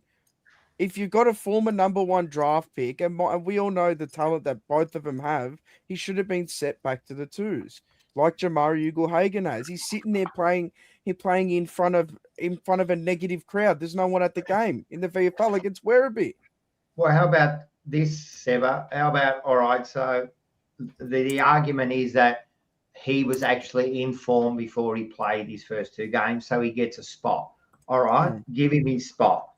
Speaker 3: If you've got a former number 1 draft pick, and we all know the talent that both of them have, he should have been set back to the 2s, like Jamari Ugle-Hagan has. He's sitting there playing in front of a negative crowd. There's no one at the game in the VFL against Werribee.
Speaker 4: Well, how about this, Sebba? How about, all right, so the argument is that he was actually in form before he played his first 2 games, so he gets a spot. All right, give him his spot.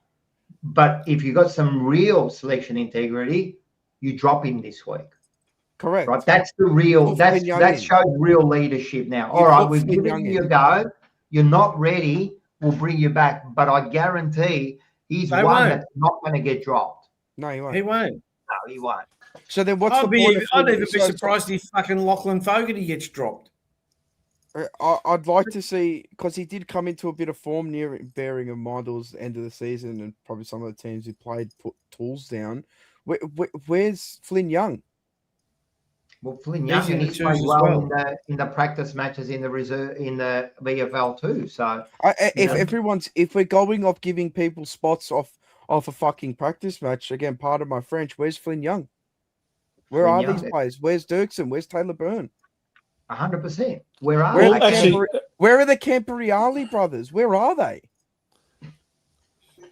Speaker 4: But if you got some real selection integrity, you drop him this week.
Speaker 3: Correct.
Speaker 4: Right, that's the real. That shows real leadership now. All right, we're giving you a go. You're not ready. We'll bring you back, but I guarantee he's one that's not going to get dropped.
Speaker 3: No, he won't.
Speaker 1: He won't.
Speaker 4: No, he won't.
Speaker 3: So then, what's the point?
Speaker 1: I'd even be surprised if fucking Lachlan Fogarty gets dropped.
Speaker 3: I'd like to see, because he did come into a bit of form bearing in mind towards the end of the season, and probably some of the teams who played put tools down. Where's Flynn Young?
Speaker 4: Well, Flynn Young, and he's played well in the practice matches in the reserve in the VFL too. So
Speaker 3: if we're going off giving people spots off a fucking practice match, again, part of my French, where's Flynn Young? Where are these players? Where's Dirksen? Where's Taylor Byrne?
Speaker 4: 100%. Where are
Speaker 3: they? Where are the Camporeale brothers? Where are they?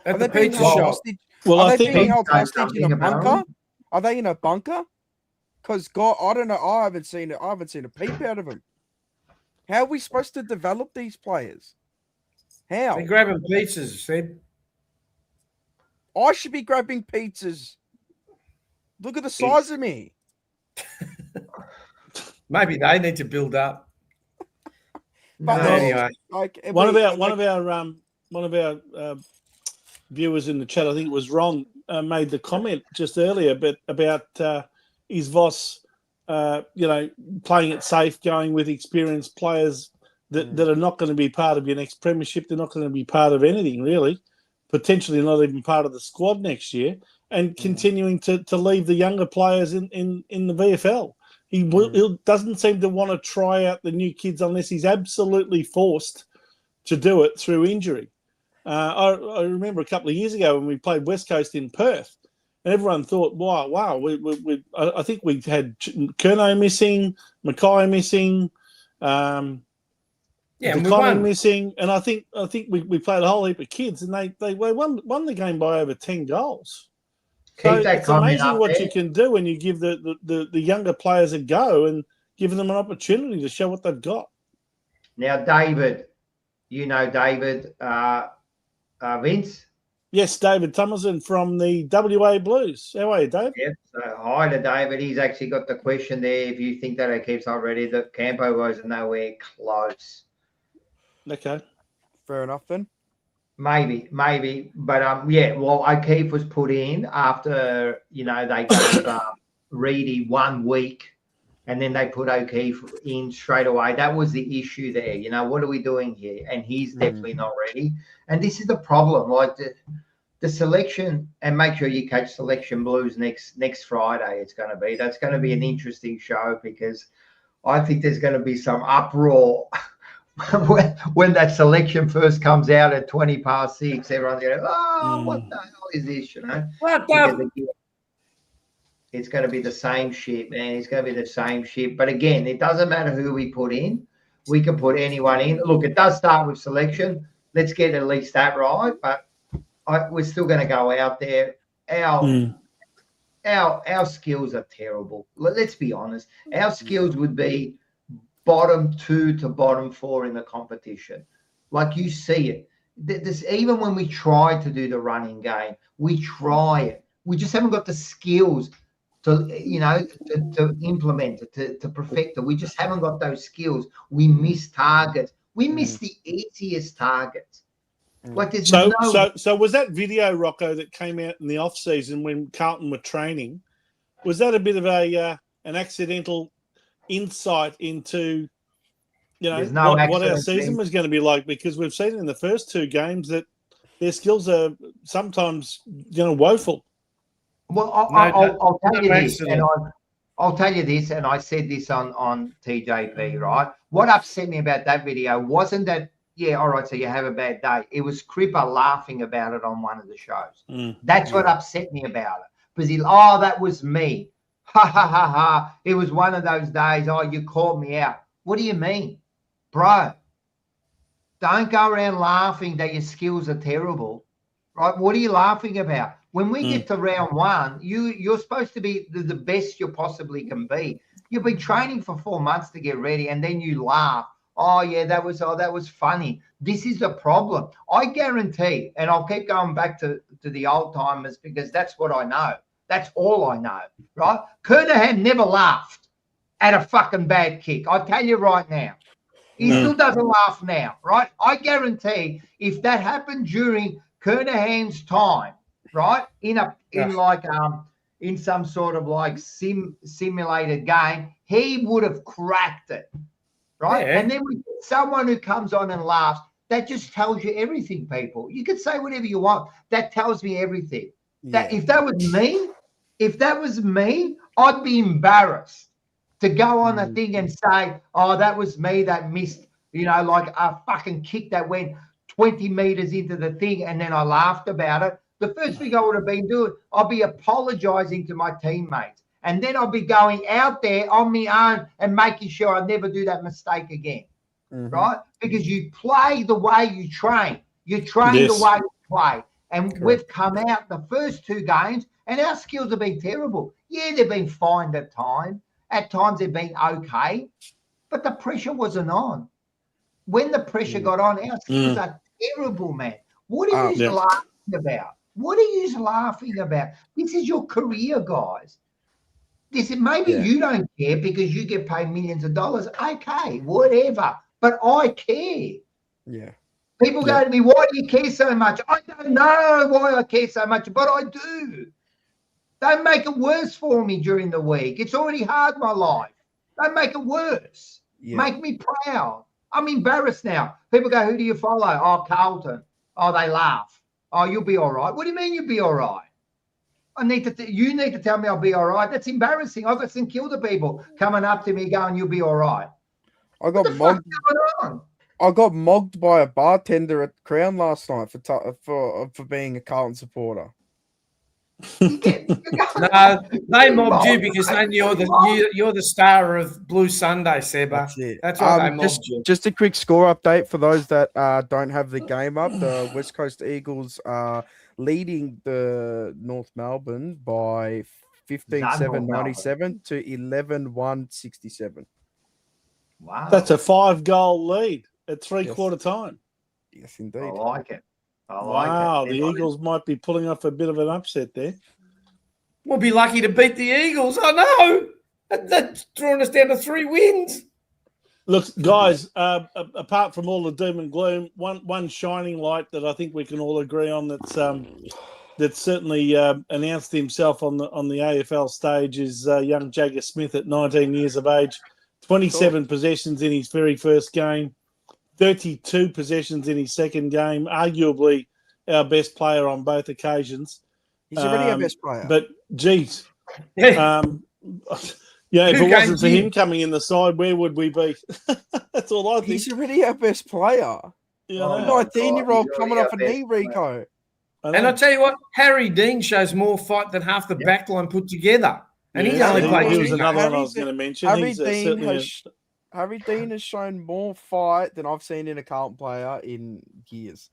Speaker 1: At the pizza shop.
Speaker 3: Are they being held hostage in a bunker? Are they in a bunker? Because God, I don't know. I haven't seen a peep out of them. How are we supposed to develop these players? How?
Speaker 1: They're grabbing pizzas, Seb.
Speaker 3: I should be grabbing pizzas. Look at the size of me.
Speaker 1: Maybe they need to build up.
Speaker 3: But
Speaker 1: anyway,
Speaker 2: one of our viewers in the chat, I think it was Ron, made the comment just earlier, but about is Voss, playing it safe, going with experienced players that are not going to be part of your next premiership. They're not going to be part of anything really, potentially not even part of the squad next year, and continuing to leave the younger players in the VFL. He doesn't seem to want to try out the new kids unless he's absolutely forced to do it through injury. I remember a couple of years ago when we played West Coast in Perth, and everyone thought, wow, I think we had Curnow missing, Mackay missing, missing, and I think we played a whole heap of kids, and they won the game by over 10 goals. So it's amazing what you can do when you give the younger players a go and give them an opportunity to show what they've got.
Speaker 4: Now, David, Vince?
Speaker 2: Yes, David Thomason from the WA Blues. How are you, Dave?
Speaker 4: Yep. So hi to David. He's actually got the question there. If you think that O'Keefe's not ready, the Campo was nowhere close.
Speaker 2: Okay.
Speaker 3: Fair enough then.
Speaker 4: Maybe. But O'Keefe was put in after, they gave Reedy 1 week, and then they put O'Keefe in straight away. That was the issue there. What are we doing here? And he's definitely not ready. And this is the problem. Like the selection, and make sure you catch Selection Blues next Friday. That's going to be an interesting show, because I think there's going to be some uproar when that selection first comes out at 6:20. Everyone's going, what the hell is this? It's going to be the same shit, man. It's going to be the same shit. But again, it doesn't matter who we put in. We can put anyone in. Look, it does start with selection. Let's get at least that right. But we're still going to go out there. Our skills are terrible. Let's be honest. Our skills would be bottom 2 to bottom 4 in the competition. Like, you see it. Even when we try to do the running game, we try it. We just haven't got the skills to implement it, to perfect it. We just haven't got those skills. We miss targets. We miss the easiest targets. Like, there's
Speaker 2: so was that video, Rocco, that came out in the off season when Carlton were training? Was that a bit of an accidental insight into what our season was going to be like? Because we've seen in the first 2 games that their skills are sometimes woeful.
Speaker 4: Well, I'll tell you this, and I'll tell you this, and I said this on TJP, right? What upset me about that video wasn't that, all right, so you have a bad day. It was Cripper laughing about it on one of the shows. That's what upset me about it. Because that was me. Ha, ha, ha, ha. It was one of those days, you called me out. What do you mean? Bro, don't go around laughing that your skills are terrible. Right? What are you laughing about? When we get to round one, you're supposed to be the best you possibly can be. You've been training for 4 months to get ready, and then you laugh. Oh yeah, that was funny. This is the problem. I guarantee, and I'll keep going back to the old timers because that's what I know. That's all I know, right? Kernahan never laughed at a fucking bad kick. I tell you right now. He still doesn't laugh now, right? I guarantee if that happened during Kernahan's time, right, in some sort of like simulated game, he would have cracked it, right?
Speaker 1: Yeah.
Speaker 4: And then we get someone who comes on and laughs. That just tells you everything, people. You could say whatever you want. That tells me everything.
Speaker 3: Yeah.
Speaker 4: That if that was me, I'd be embarrassed to go on a thing and say, oh, that was me that missed, like a fucking kick that went 20 meters into the thing, and then I laughed about it. The first thing I would have been doing, I'll be apologizing to my teammates. And then I'll be going out there on my own and making sure I never do that mistake again, right? Because you play the way you train. You train the way you play. And we've come out the first 2 games, and our skills have been terrible. Yeah, they've been fined at times. At times they've been okay, but the pressure wasn't on. When the pressure got on, our skills are terrible, man. What are you laughing about? What are you laughing about? This is your career, guys. Maybe you don't care because you get paid millions of dollars. Okay, whatever. But I care.
Speaker 3: Yeah.
Speaker 4: People go to me, why do you care so much? I don't know why I care so much, but I do. Don't make it worse for me during the week. It's already hard, my life. Don't make it worse.
Speaker 3: Yeah.
Speaker 4: Make me proud. I'm embarrassed now. People go, who do you follow? Oh, Carlton. Oh, they laugh. Oh, you'll be all right. What do you mean you'll be all right? You need to tell me I'll be all right. That's embarrassing. I've got some Kilda people coming up to me going, you'll be all right.
Speaker 3: I got mogged by a bartender at Crown last night for being a Carlton supporter.
Speaker 1: No, they mobbed you because they knew you're the star of Blue Sunday, Sebba.
Speaker 3: That's it.
Speaker 1: That's why they mobbed you.
Speaker 3: Just a quick score update for those that don't have the game up. The West Coast Eagles are leading the North Melbourne by 15-7-97 to 11-1-67.
Speaker 4: Wow.
Speaker 2: That's a 5-goal lead at three-quarter time.
Speaker 3: Yes, indeed.
Speaker 4: I like it.
Speaker 2: Wow, the Eagles might be pulling off a bit of an upset there.
Speaker 1: We'll be lucky to beat the Eagles. I know. That's drawing us down to 3 wins.
Speaker 2: Look, guys, apart from all the doom and gloom, one shining light that I think we can all agree on that's certainly announced himself on the AFL stage is young Jagger Smith at 19 years of age, 27 possessions in his very first game. 32 possessions in his second game, arguably our best player on both occasions.
Speaker 3: He's already our best player.
Speaker 2: But, geez, if it wasn't for him coming in the side, where would we be? That's all I think.
Speaker 3: He's already our best player.
Speaker 2: Yeah,
Speaker 3: 19-year-old coming off a knee, Rico.
Speaker 1: And I tell you what, Harry Dean shows more fight than half the backline put together. And he's only played.
Speaker 2: He was another one I was going to mention.
Speaker 3: Harry Dean has shown more fight than I've seen in a Carlton player in years.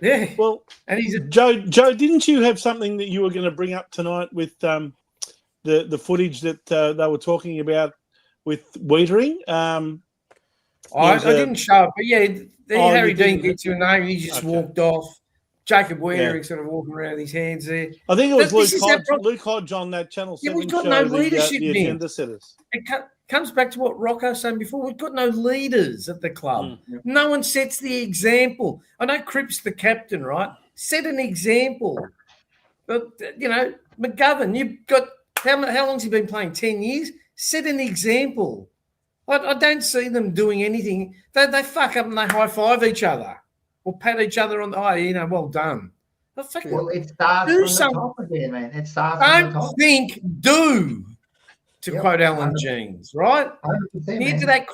Speaker 1: Yeah.
Speaker 2: Well,
Speaker 1: and he's
Speaker 2: Joe, didn't you have something that you were going to bring up tonight with the footage that they were talking about with Wiedering?
Speaker 1: I didn't show it, but Harry Dean gets your name and he just walked off. Jacob Wiedering sort of walking around with his hands there.
Speaker 2: I think it was Luke Hodge on that Channel 7
Speaker 1: we've got
Speaker 2: show,
Speaker 1: no leadership
Speaker 2: the agenda setters.
Speaker 1: It comes back to what Rocco was saying before. We've got no leaders at the club. No one sets the example. I know Cripps the captain, right? Set an example. But, McGovern, you've got how long's he been playing? 10 years? Set an example. I don't see them doing anything. They fuck up and they high-five each other or pat each other on the well done.
Speaker 4: Well, it starts from the top of there, man. It starts from the top.
Speaker 1: Don't think, do. To quote Alan Jeans, right? Here to that,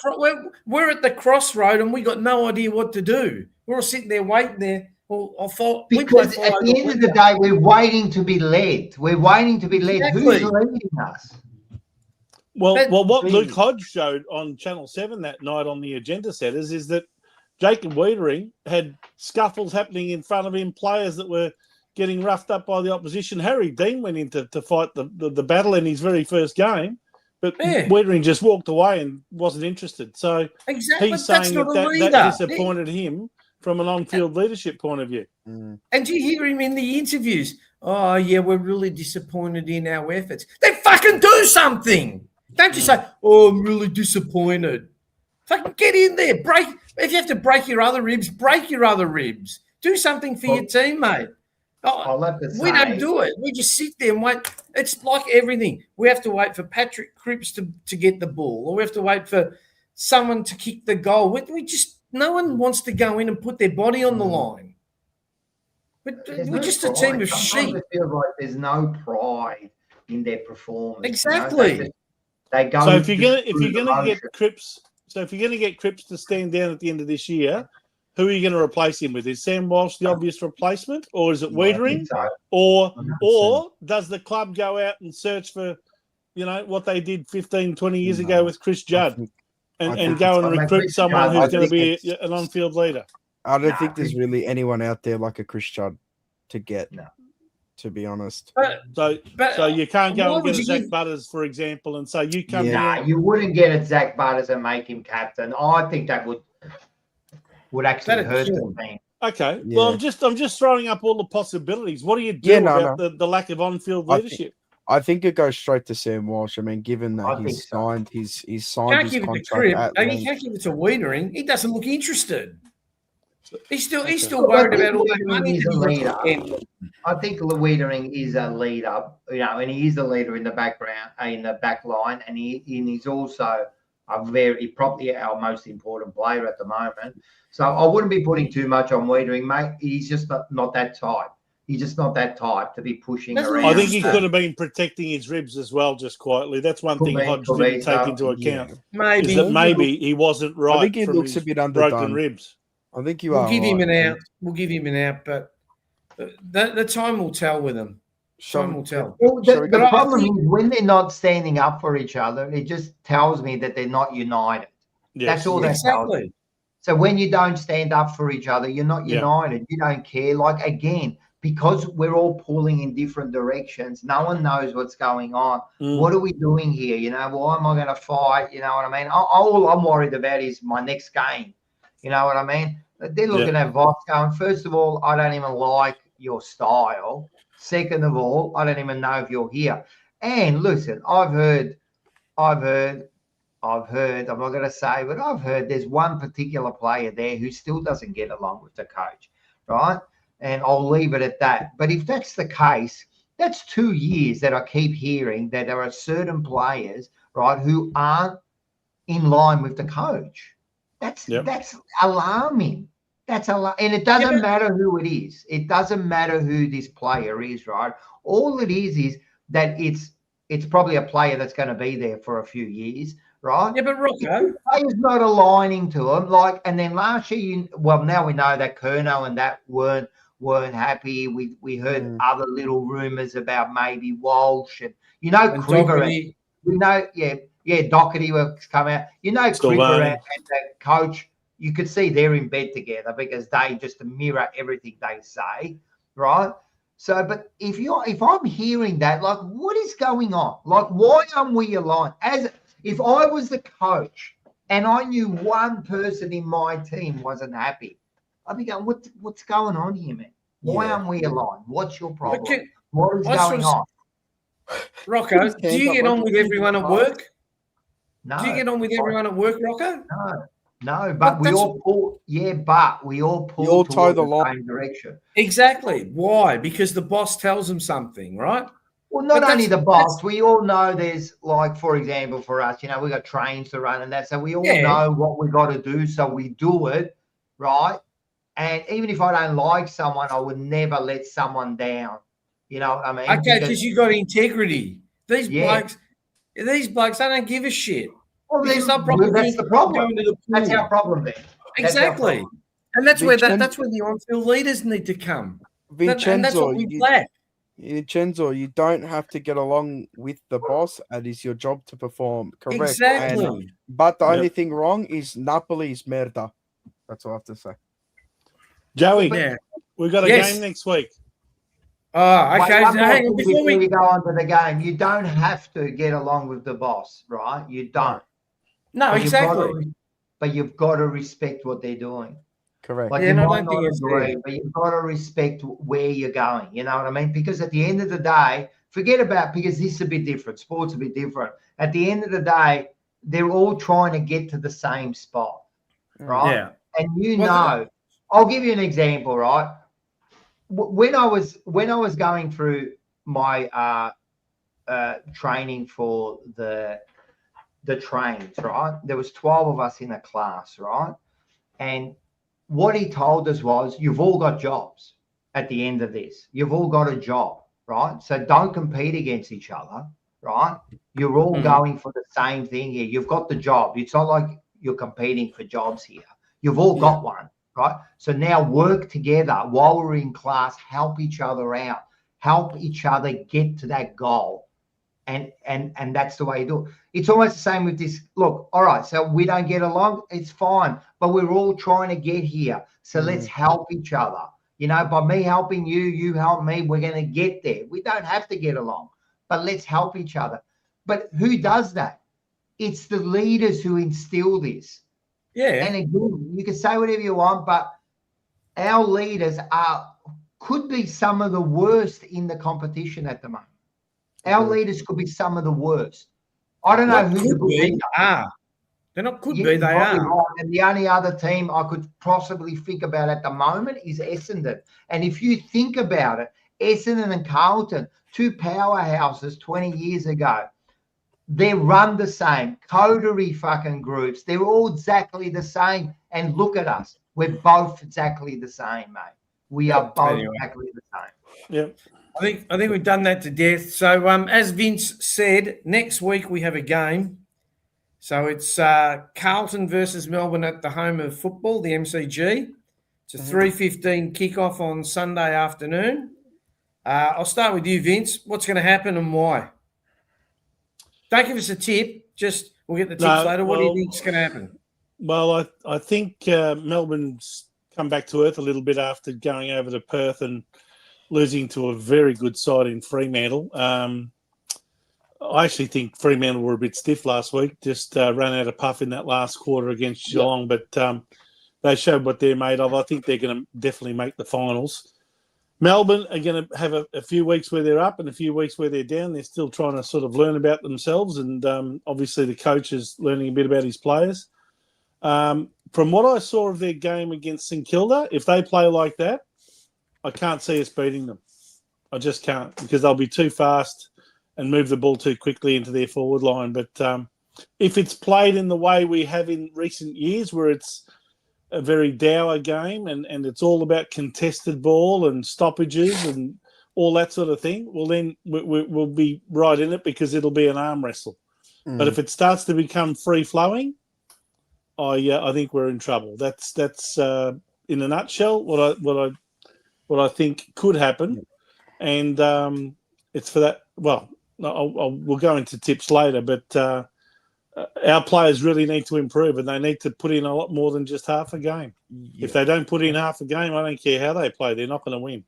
Speaker 1: we're at the crossroad and we got no idea what to do. We're all sitting there waiting there.
Speaker 4: Because at the end of the day, we're waiting to be led. We're waiting to be led.
Speaker 1: Exactly.
Speaker 4: Who's leading us?
Speaker 2: Well, what Luke Hodge showed on Channel 7 that night on the agenda setters is that Jacob Wiedering had scuffles happening in front of him, players that were getting roughed up by the opposition. Harry Dean went in to fight the battle in his very first game, but Wiedering just walked away and wasn't interested. So
Speaker 1: exactly,
Speaker 2: he's saying that disappointed him from an on-field leadership point of view.
Speaker 1: And you hear him in the interviews. Oh, yeah, we're really disappointed in our efforts. Then fucking do something. Don't you say, oh, I'm really disappointed. Fucking get in there. If you have to break your other ribs, break your other ribs. Do something for your team, mate. We don't do it. We just sit there and wait. It's like everything. We have to wait for Patrick Cripps to get the ball, or we have to wait for someone to kick the goal. No one wants to go in and put their body on the line. We're just a team of sheep.
Speaker 4: It feels like there's no pride in their performance.
Speaker 1: Exactly.
Speaker 4: They go.
Speaker 2: So if you're gonna get Cripps, to stand down at the end of this year, who are you going to replace him with? Is Sam Walsh the obvious replacement, or is it Wiedering, or does the club go out and search for, what they did 15, 20 years ago with Chris Judd, and go and recruit someone who's going to be an on-field leader?
Speaker 3: I don't think there's really anyone out there like a Chris Judd to get. No. To be honest,
Speaker 2: so you can't go and get a Zach Butters, for example, and say you come here.
Speaker 4: No, you wouldn't get a Zach Butters and make him captain. I think that would actually hurt the team.
Speaker 2: Okay, well, I'm just throwing up all the possibilities. What do you do about the lack of on-field leadership?
Speaker 3: I think it goes straight to Sam Walsh. I mean, given that he's signed his contract.
Speaker 1: You can't give it to Wiedering. He doesn't look interested. He's still worried about all that money.
Speaker 4: I think Wiedering is a leader, and he is a leader in the background, in the back line, and he's also probably our most important player at the moment. So I wouldn't be putting too much on Wiedering, mate. He's just not that type. He's just not that type to be pushing around.
Speaker 2: I think he could have been protecting his ribs as well, just quietly. That's one thing Hodge didn't take into account. Maybe he wasn't right.
Speaker 3: I think he looks a bit underdone.
Speaker 2: Broken ribs.
Speaker 3: I think
Speaker 1: we'll give him an out. We'll give him an out, but the time will tell with him. Time will tell.
Speaker 4: Well, the problem is when they're not standing up for each other, it just tells me that they're not united. Yes. That's all that tells me. So when you don't stand up for each other, you're not united. You don't care. Like, again, because we're all pulling in different directions, no one knows what's going on. What are we doing here? Why am I going to fight? You know what I mean? All I'm worried about is my next game. You know what I mean? They're looking at Voss going, first of all, I don't even like your style. Second of all, I don't even know if you're here. And listen, I've heard, I'm not going to say, but I've heard there's one particular player there who still doesn't get along with the coach, right? And I'll leave it at that. But if that's the case, that's 2 years that I keep hearing that there are certain players, right, who aren't in line with the coach. That's alarming. And it doesn't matter who it is. It doesn't matter who this player is, right? All it is that it's probably a player that's going to be there for a few years, right?
Speaker 1: Yeah, but Rocco,
Speaker 4: the player's not aligning to him. And then last year, now we know that Curnow and that weren't happy. We heard other little rumours about maybe Walsh and Cribber. Doherty was come out. Cribber and the coach, you could see they're in bed together because they just mirror everything they say, right? So, but if I'm hearing that, like, what is going on? Like, why aren't we aligned? If I was the coach and I knew one person in my team wasn't happy, I'd be going, what's going on here, man? Why aren't we aligned? What's your problem? What is going on?
Speaker 1: Rocco, do you get on with everyone at work? No. Do you get on with everyone at work, Rocco?
Speaker 4: No, but we all pull. Yeah, but we all pull.
Speaker 3: You all toe the line.
Speaker 4: Same direction.
Speaker 1: Exactly. Why? Because the boss tells them something, right?
Speaker 4: Well, not only the boss. We all know there's, like, for example, for us, we got trains to run and that, so we all know what we got to do, so we do it, right? And even if I don't like someone, I would never let someone down. You know what I mean?
Speaker 1: Okay, because you got integrity. These blokes, they don't give a shit.
Speaker 4: Well, that's the problem. That's our problem there.
Speaker 1: Exactly. And that's where the on-field leaders need to come.
Speaker 3: Vincenzo,
Speaker 1: and that's what we lack.
Speaker 3: Vincenzo, you don't have to get along with the boss. It is your job to perform. Correct.
Speaker 1: Exactly.
Speaker 3: But the only thing wrong is Napoli's merda. That's all I have to say.
Speaker 2: Joey, we've got a game next week.
Speaker 1: Oh,
Speaker 4: Wait,
Speaker 1: okay.
Speaker 4: one
Speaker 1: So
Speaker 4: more
Speaker 1: hang
Speaker 4: thing
Speaker 1: on before
Speaker 4: before
Speaker 1: we.
Speaker 4: you go on to the game. You don't have to get along with the boss, right? You don't.
Speaker 1: No,
Speaker 4: But
Speaker 1: exactly.
Speaker 4: you've got to respect what they're doing.
Speaker 3: Correct.
Speaker 4: Like
Speaker 1: Yeah,
Speaker 4: you
Speaker 1: and I
Speaker 4: might
Speaker 1: don't think
Speaker 4: not
Speaker 1: it's
Speaker 4: agree,
Speaker 1: fair.
Speaker 4: but you've got to respect where you're going. You know what I mean? Because at the end of the day, forget about because this is a bit different. Sports a bit different. At the end of the day, they're all trying to get to the same spot, right?
Speaker 1: Yeah.
Speaker 4: And you
Speaker 1: Well,
Speaker 4: know, I'll give you an example, right? When I was going through my training for the trains, right? There was 12 of us in a class, right? And what he told us was, you've all got jobs at the end of this. You've all got a job, right? So don't compete against each other, right? You're all going for the same thing here. You've got the job. It's not like you're competing for jobs here. You've all got one, right? So now work together while we're in class, help each other out, help each other get to that goal. And that's the way you do it. It's almost the same with this. Look, all right, so we don't get along, it's fine, but we're all trying to get here. So let's help each other. You know, by me helping you, you help me, we're going to get there. We don't have to get along, but let's help each other. But who does that? It's the leaders who instill this.
Speaker 1: yeah.
Speaker 4: And again, you can say whatever you want, but our leaders could be some of the worst in the competition at the moment. Our leaders could be some of the worst. I don't know
Speaker 1: Not
Speaker 4: who
Speaker 1: could
Speaker 4: the
Speaker 1: be.
Speaker 4: leader.
Speaker 1: They're not could
Speaker 4: Yeah,
Speaker 1: be.
Speaker 4: you're
Speaker 1: They
Speaker 4: probably
Speaker 1: are.
Speaker 4: right. And the only other team I could possibly think about at the moment is Essendon. And if you think about it, Essendon and Carlton, two powerhouses 20 years ago, they're run the same, coterie fucking groups. They're all exactly the same. And look at us. We're both exactly the same, mate. We are both
Speaker 1: Anyway.
Speaker 4: exactly the same.
Speaker 2: Yep.
Speaker 1: I think we've done that to death. So, as Vince said, next week we have a game. So it's Carlton versus Melbourne at the home of football, the MCG. It's a 3:15 kickoff on Sunday afternoon. I'll start with you, Vince. What's going to happen and why? Don't give us a tip. Just we'll get the tips later. What do you think is going to happen?
Speaker 2: Well, I think Melbourne's come back to earth a little bit after going over to Perth and losing to a very good side in Fremantle. I actually think Fremantle were a bit stiff last week, just ran out of puff in that last quarter against Geelong, but they showed what they're made of. I think they're going to definitely make the finals. Melbourne are going to have a few weeks where they're up and a few weeks where they're down. They're still trying to sort of learn about themselves, and obviously the coach is learning a bit about his players. From what I saw of their game against St Kilda, if they play like that, I can't see us beating them. I just can't, because they'll be too fast and move the ball too quickly into their forward line. But if it's played in the way we have in recent years, where it's a very dour game and it's all about contested ball and stoppages and all that sort of thing, well, then we'll be right in it, because it'll be an arm wrestle. But if it starts to become free-flowing, I think we're in trouble. That's in a nutshell what I think could happen, and it's for that. Well, we'll go into tips later, but our players really need to improve, and they need to put in a lot more than just half a game. Yeah. If they don't put in half a game, I don't care how they play; they're not going to win.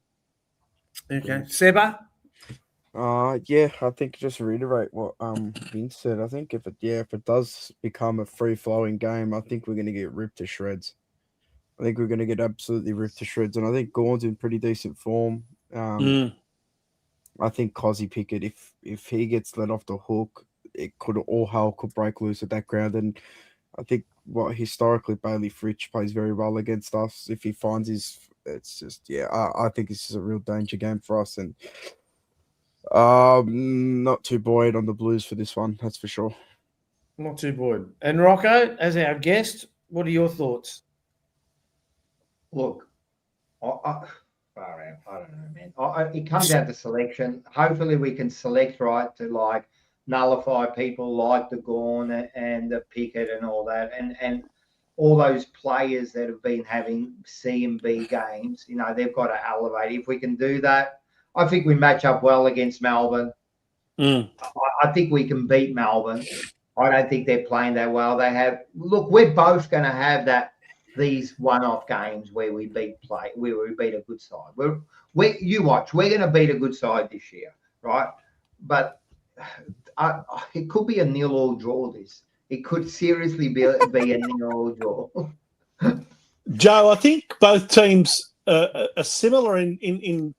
Speaker 1: Okay, Sebba.
Speaker 3: Yeah, I think just to reiterate what Vince said, I think if it does become a free flowing game, I think we're going to get ripped to shreds. I think we're going to get absolutely ripped to shreds, and I think Gawn's in pretty decent form. I think Cozzy Pickett, if he gets let off the hook, all hell could break loose at that ground. And I think historically Bailey Fritsch plays very well against us. If he finds it's just I think this is a real danger game for us, and not too buoyed on the Blues for this one, that's for sure.
Speaker 1: Not too buoyed. And Rocco, as our guest, what are your thoughts?
Speaker 4: Look, I don't know, man. It comes down to selection. Hopefully, we can select right to like nullify people like the Gawn and the Pickett and all that, and all those players that have been having C and B games. You know, they've got to elevate. If we can do that, I think we match up well against Melbourne. I think we can beat Melbourne. I don't think they're playing that well. We're both going to have that these one-off games where we beat a good side. You watch, we're going to beat a good side this year, right? But it could be a 0-0 draw. It could seriously be a 0-0 draw.
Speaker 2: Joe, I think both teams are similar in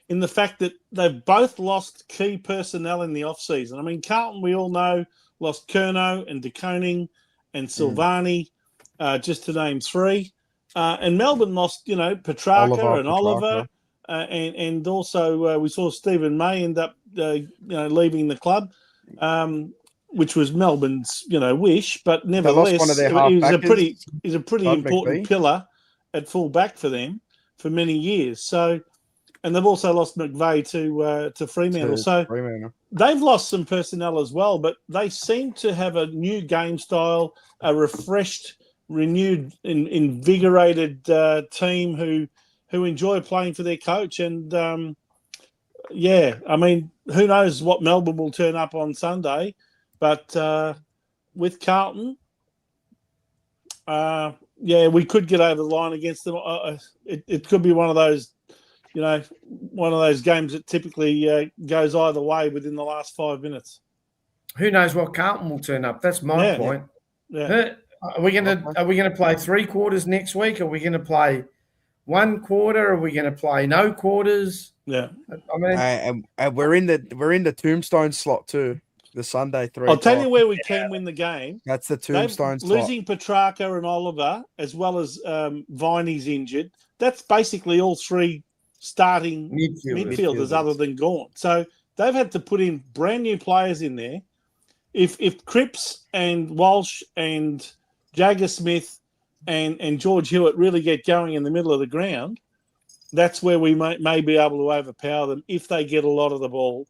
Speaker 2: the fact that they've both lost key personnel in the off-season. I mean, Carlton, we all know, lost Curnow and De Koning and Silvani, just to name three. And Melbourne lost, Petrarca and Oliver. And also we saw Stephen May end up, leaving the club, which was Melbourne's, wish. But nevertheless, he's a pretty important pillar at full back for them for many years. So, and they've also lost McVeigh to Fremantle. They've lost some personnel as well, but they seem to have a new game style, a refreshed, renewed, invigorated team who enjoy playing for their coach. And, I mean, who knows what Melbourne will turn up on Sunday. But with Carlton, we could get over the line against them. It could be one of those, one of those games that typically goes either way within the last 5 minutes.
Speaker 1: Who knows what Carlton will turn up? That's my point. Yeah. Are we gonna play 3 quarters next week? Are we gonna play 1 quarter? Are we gonna play no quarters?
Speaker 2: Yeah.
Speaker 3: I mean, and we're in the tombstone slot too. The Sunday 3.
Speaker 2: I'll tell you where we can win the game.
Speaker 3: That's the tombstone slot.
Speaker 2: Losing Petrarca and Oliver, as well as Viney's injured. That's basically all 3 starting midfielders other than Gaunt. So they've had to put in brand new players in there. If Cripps and Walsh and Jagger Smith and George Hewitt really get going in the middle of the ground, that's where we may be able to overpower them if they get a lot of the ball.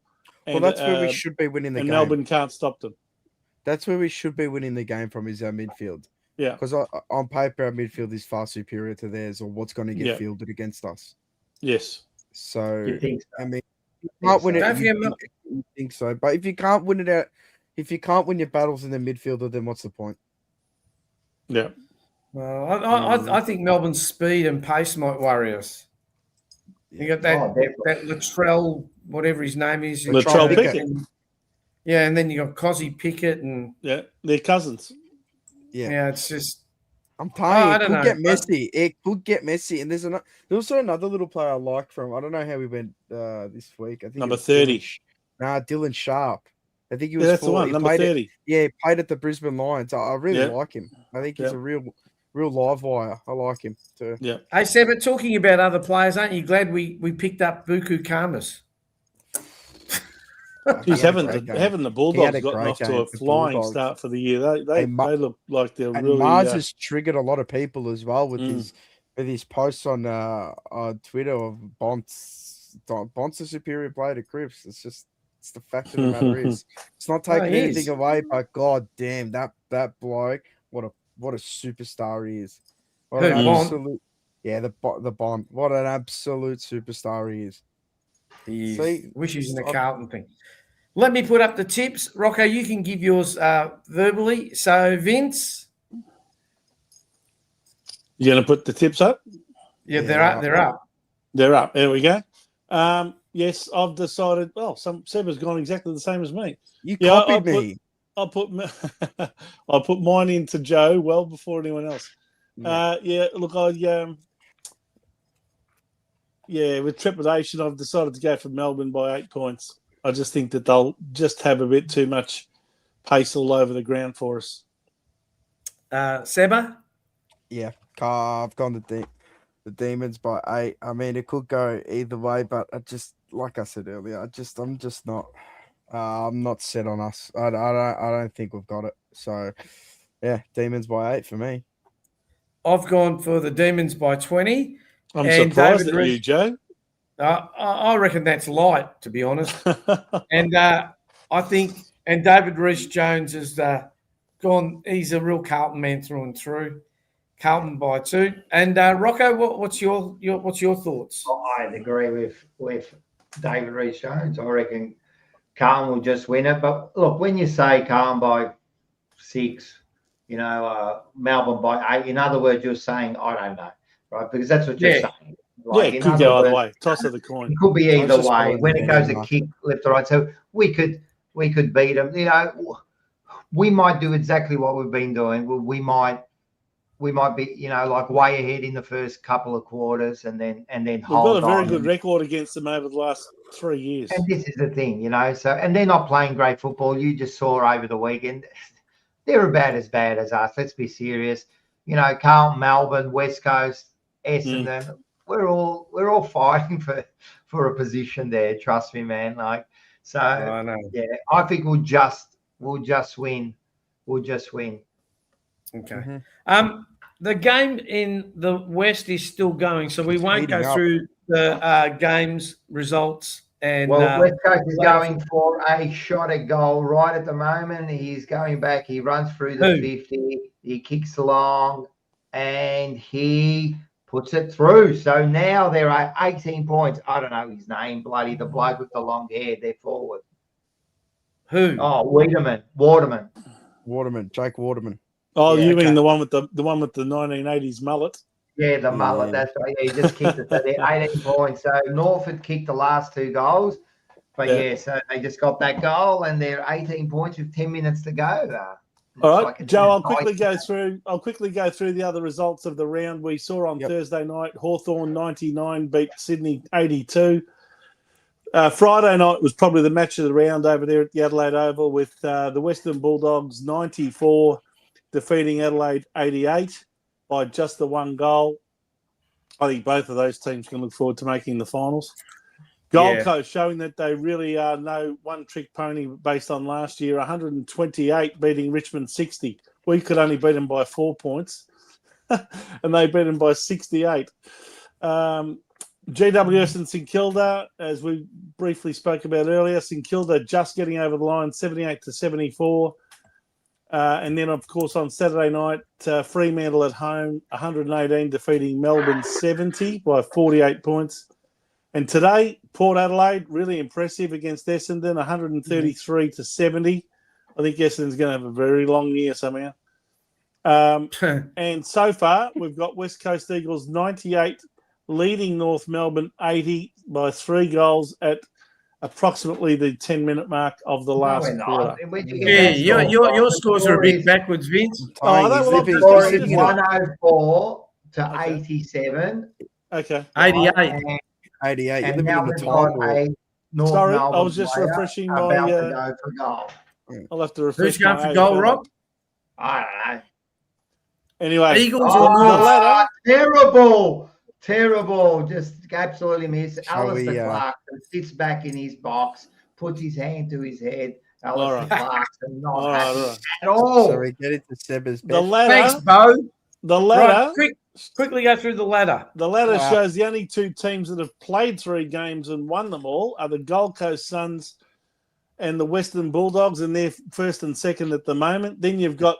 Speaker 3: And, that's where we should be winning the game.
Speaker 2: And Melbourne can't stop them.
Speaker 3: That's where we should be winning the game from, is our midfield.
Speaker 2: Yeah.
Speaker 3: Because on paper, our midfield is far superior to theirs, or what's going to get fielded against us.
Speaker 2: Yes.
Speaker 3: So,
Speaker 4: you think so?
Speaker 3: I mean, you can't win it. You think so. But if you can't win it out, if you can't win your battles in the midfielder, then what's the point?
Speaker 2: Yeah.
Speaker 1: Well, I think Melbourne's speed and pace might worry us. You got that Latrell, whatever his name is.
Speaker 2: Latrell Pickett.
Speaker 1: Yeah, and then you got Cozzy Pickett and
Speaker 2: they're cousins.
Speaker 3: Yeah,
Speaker 1: it's just.
Speaker 3: I'm telling you, it could get messy. It could get messy, and there's also another little player I like from. I don't know how we went this week. I think
Speaker 2: number 30.
Speaker 3: Dylan Sharp. I think he was.
Speaker 2: That's the one. Number 30.
Speaker 3: He played at the Brisbane Lions. I really like him. I think he's a real live wire. I like him too.
Speaker 2: Yeah.
Speaker 1: Hey, Sebba, talking about other players, aren't you glad we picked up Buku Kamas?
Speaker 2: He's having the Bulldogs gotten off to a flying start for the year. They look like they're really.
Speaker 3: Mars has triggered a lot of people as well with his posts on Twitter of Bont's a superior player to Cripps. It's the fact of the matter is it's not taking anything away, but god damn that bloke, what a superstar he is. What an absolute the Bond. What an absolute superstar he is.
Speaker 1: See, wish he was in the Carlton thing. Let me put up the tips. Rocco, you can give yours verbally. So, Vince.
Speaker 2: You're going to put the tips up?
Speaker 1: Yeah, they're up.
Speaker 2: They're up. There we go. Yes, I've decided. Well, Sebba's gone exactly the same as me.
Speaker 3: You copied me.
Speaker 2: I'll put mine into Joe well before anyone else. Look, with trepidation, I've decided to go for Melbourne by 8 points. I just think that they'll just have a bit too much pace all over the ground for us.
Speaker 1: Sebba?
Speaker 3: Yeah, I've gone the Demons by 8. I mean, it could go either way, but like I said earlier, I'm just not. I'm not set on us. I don't think we've got it. So, yeah, Demons by 8 for me.
Speaker 1: I've gone for the Demons by 20.
Speaker 2: I'm surprised at you, Joe.
Speaker 1: I reckon that's light, to be honest. And I think, and David Rhys Jones has gone. He's a real Carlton man through and through. Carlton by 2. And Rocco, what's your thoughts?
Speaker 4: I agree with David Rhys Jones. I reckon Carlton will just win it. But look, when you say Carlton by 6, Melbourne by 8. In other words, you're saying, I don't know, right? Because that's what you're saying.
Speaker 2: Like, it could go either way. Toss of the coin.
Speaker 4: It could be either way.
Speaker 3: following
Speaker 4: When it goes a kick left or right, so we could beat them. We might do exactly what we've been doing. We might be, like way ahead in the first couple of quarters, and then hold on.
Speaker 2: We've got a very good record against them over the last 3 years.
Speaker 4: And this is the thing, So, and they're not playing great football. You just saw over the weekend, they're about as bad as us. Let's be serious. Carlton, Melbourne, West Coast, Essendon. We're all fighting for a position there. Trust me, man. I think we'll just win. We'll just win.
Speaker 1: Okay. The game in the West is still going, so we won't go through the games results. And
Speaker 4: West Coast is going for a shot at goal right at the moment. He's going back. He runs through the 50. He kicks along, and he puts it through. So now there are 18 points. I don't know his name, the bloke with the long hair. They're forward.
Speaker 1: Who?
Speaker 4: Oh, Waterman.
Speaker 3: Jake Waterman.
Speaker 2: Oh, you mean the one with the 1980s mullet?
Speaker 4: Yeah, the mullet. That's right. Yeah, he just kicked it. So they're 18 points. So Northford kicked the last 2 goals. But so they just got that goal, and they're 18 points with 10 minutes to go.
Speaker 2: All right, Joe, I'll quickly go through the other results of the round. We saw on Thursday night, Hawthorn 99 beat Sydney 82. Friday night was probably the match of the round over there at the Adelaide Oval, with the Western Bulldogs 94 defeating Adelaide 88 by just the 1 goal. I think both of those teams can look forward to making the finals. Gold Coast showing that they really are no one-trick pony based on last year. 128 beating Richmond 60. We could only beat them by 4 points, and they beat them by 68. GWS and St Kilda, as we briefly spoke about earlier, St Kilda just getting over the line, 78-74. And then, of course, on Saturday night, Fremantle at home, 118 defeating Melbourne 70 by 48 points. And today, Port Adelaide, really impressive against Essendon, 133-70. I think Essendon's going to have a very long year somehow. And so far, we've got West Coast Eagles 98 leading North Melbourne 80 by 3 goals at approximately the 10-minute mark of the last quarter.
Speaker 1: Yeah, your scores are a bit backwards, Vince.
Speaker 4: He's 104-87.
Speaker 2: Okay.
Speaker 1: 88.
Speaker 3: 88.
Speaker 4: And now we've got a North
Speaker 2: Sorry,
Speaker 4: Melbourne
Speaker 2: I was just refreshing my.
Speaker 4: About to go for goal.
Speaker 2: I'll have to refresh.
Speaker 1: Who's going for goal, Rob?
Speaker 4: I don't know.
Speaker 2: Anyway,
Speaker 1: Eagles or
Speaker 4: North? Terrible. Just absolutely miss. Alistair Clarkson sits back in his box, puts his hand to his head. Alistair Clarkson not happy at all.
Speaker 3: Sorry, get into Sebba's
Speaker 2: the ladder.
Speaker 1: Thanks, Bo.
Speaker 2: The ladder.
Speaker 1: Right, quickly go through the ladder.
Speaker 2: The ladder shows the only 2 teams that have played 3 games and won them all are the Gold Coast Suns and the Western Bulldogs, and they're first and second at the moment. Then you've got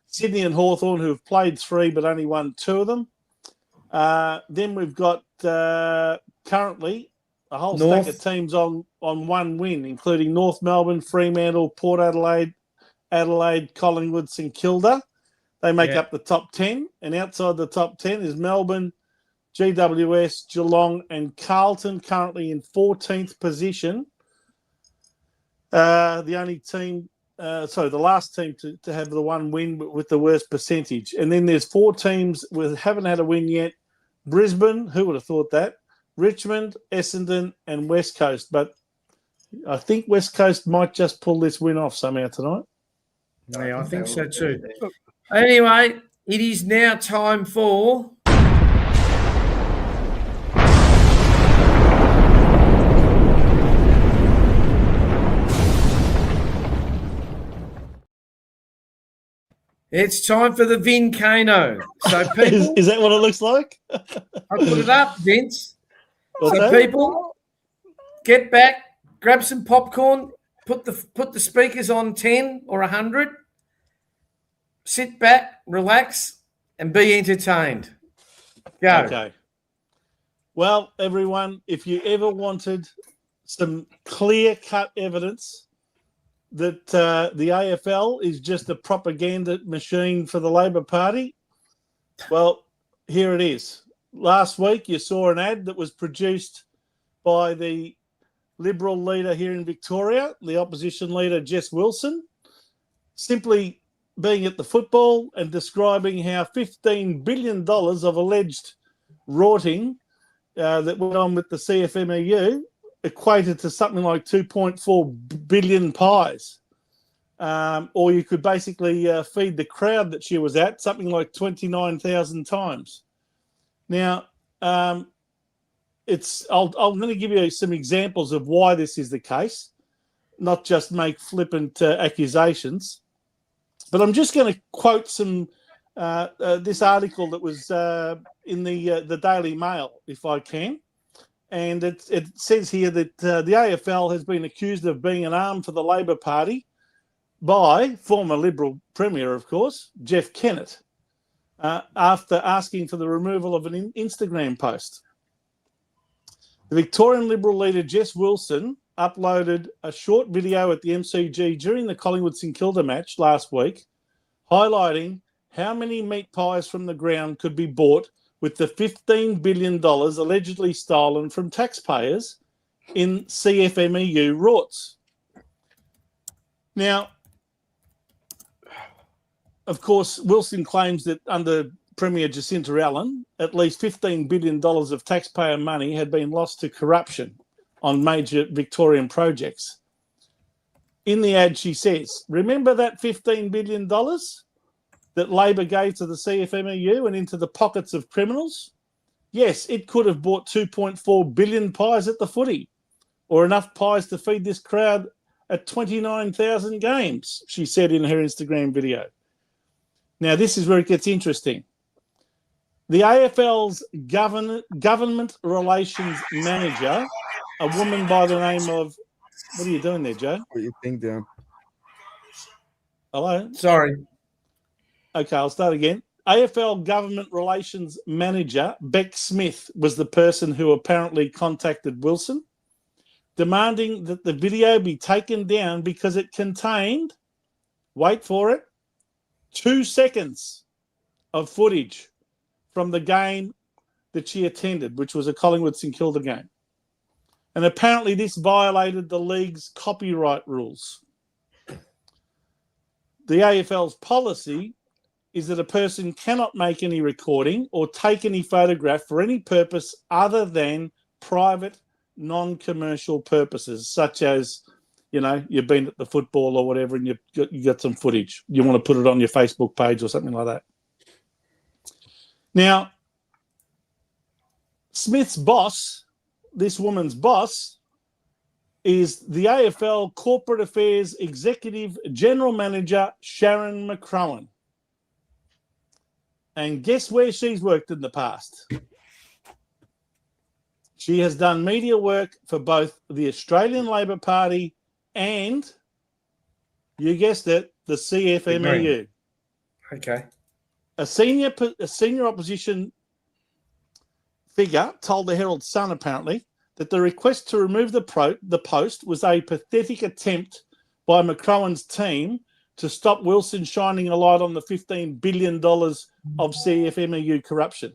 Speaker 2: Sydney and Hawthorn, who have played 3 but only won 2 of them. Then we've got currently a whole stack of teams on 1 win, including North Melbourne, Fremantle, Port Adelaide, Collingwood, St Kilda. They make up the top 10, and outside the top 10 is Melbourne, GWS, Geelong, and Carlton, currently in 14th position. The only team, the last team to have the 1 win with the worst percentage. And then there's 4 teams that haven't had a win yet. Brisbane, who would have thought that? Richmond, Essendon, and West Coast. But I think West Coast might just pull this win off somehow tonight.
Speaker 1: Yeah, I think so too. Anyway, it is now time for... It's time for the Vincano. So people...
Speaker 2: is that what it looks like?
Speaker 1: I put it up, Vince.
Speaker 2: What's
Speaker 1: so
Speaker 2: that?
Speaker 1: People, get back, grab some popcorn, put the speakers on 10 or 100. Sit back, relax, and be entertained. Go.
Speaker 2: Okay. Well, everyone, if you ever wanted some clear-cut evidence that the AFL is just a propaganda machine for the Labor Party? Well, here it is. Last week, you saw an ad that was produced by the Liberal leader here in Victoria, the opposition leader, Jess Wilson, simply being at the football and describing how $15 billion of alleged rorting that went on with the CFMEU equated to something like 2.4 billion pies. Or you could basically feed the crowd that she was at something like 29,000 times. Now, I'm going to give you some examples of why this is the case, not just make flippant accusations. But I'm just going to quote some this article that was in the Daily Mail, if I can. And it says here that the AFL has been accused of being an arm for the Labor Party by former Liberal Premier, of course, Jeff Kennett, after asking for the removal of an Instagram post. The Victorian Liberal leader, Jess Wilson, uploaded a short video at the MCG during the Collingwood-St Kilda match last week, highlighting how many meat pies from the ground could be bought with the $15 billion allegedly stolen from taxpayers in CFMEU rorts. Now, of course, Wilson claims that under Premier Jacinta Allen, at least $15 billion of taxpayer money had been lost to corruption on major Victorian projects. In the ad, she says, remember that $15 billion that Labor gave to the CFMEU and into the pockets of criminals? Yes, it could have bought 2.4 billion pies at the footy, or enough pies to feed this crowd at 29,000 games, she said in her Instagram video. Now, this is where it gets interesting. The AFL's government relations manager, a woman by the name of... What are you doing there, Joe?
Speaker 3: Put your thing down.
Speaker 2: Hello?
Speaker 1: Sorry.
Speaker 2: Okay, I'll start again. AFL government relations manager, Beck Smith, was the person who apparently contacted Wilson, demanding that the video be taken down because it contained, wait for it, 2 seconds of footage from the game that she attended, which was a Collingwood-St Kilda game. And apparently this violated the league's copyright rules. The AFL's policy is that a person cannot make any recording or take any photograph for any purpose other than private, non-commercial purposes, such as, you know, you've been at the football or whatever and you got some footage. You want to put it on your Facebook page or something like that. Now, Smith's boss, this woman's boss, is the AFL Corporate Affairs Executive General Manager, Sharon McCrowan. And guess where she's worked in the past? She has done media work for both the Australian Labor Party and, you guessed it, the CFMEU.
Speaker 1: Okay.
Speaker 2: A senior opposition figure told the Herald Sun, apparently, that the request to remove the post was a pathetic attempt by McCrowan's team to stop Wilson shining a light on the $15 billion of CFMEU corruption.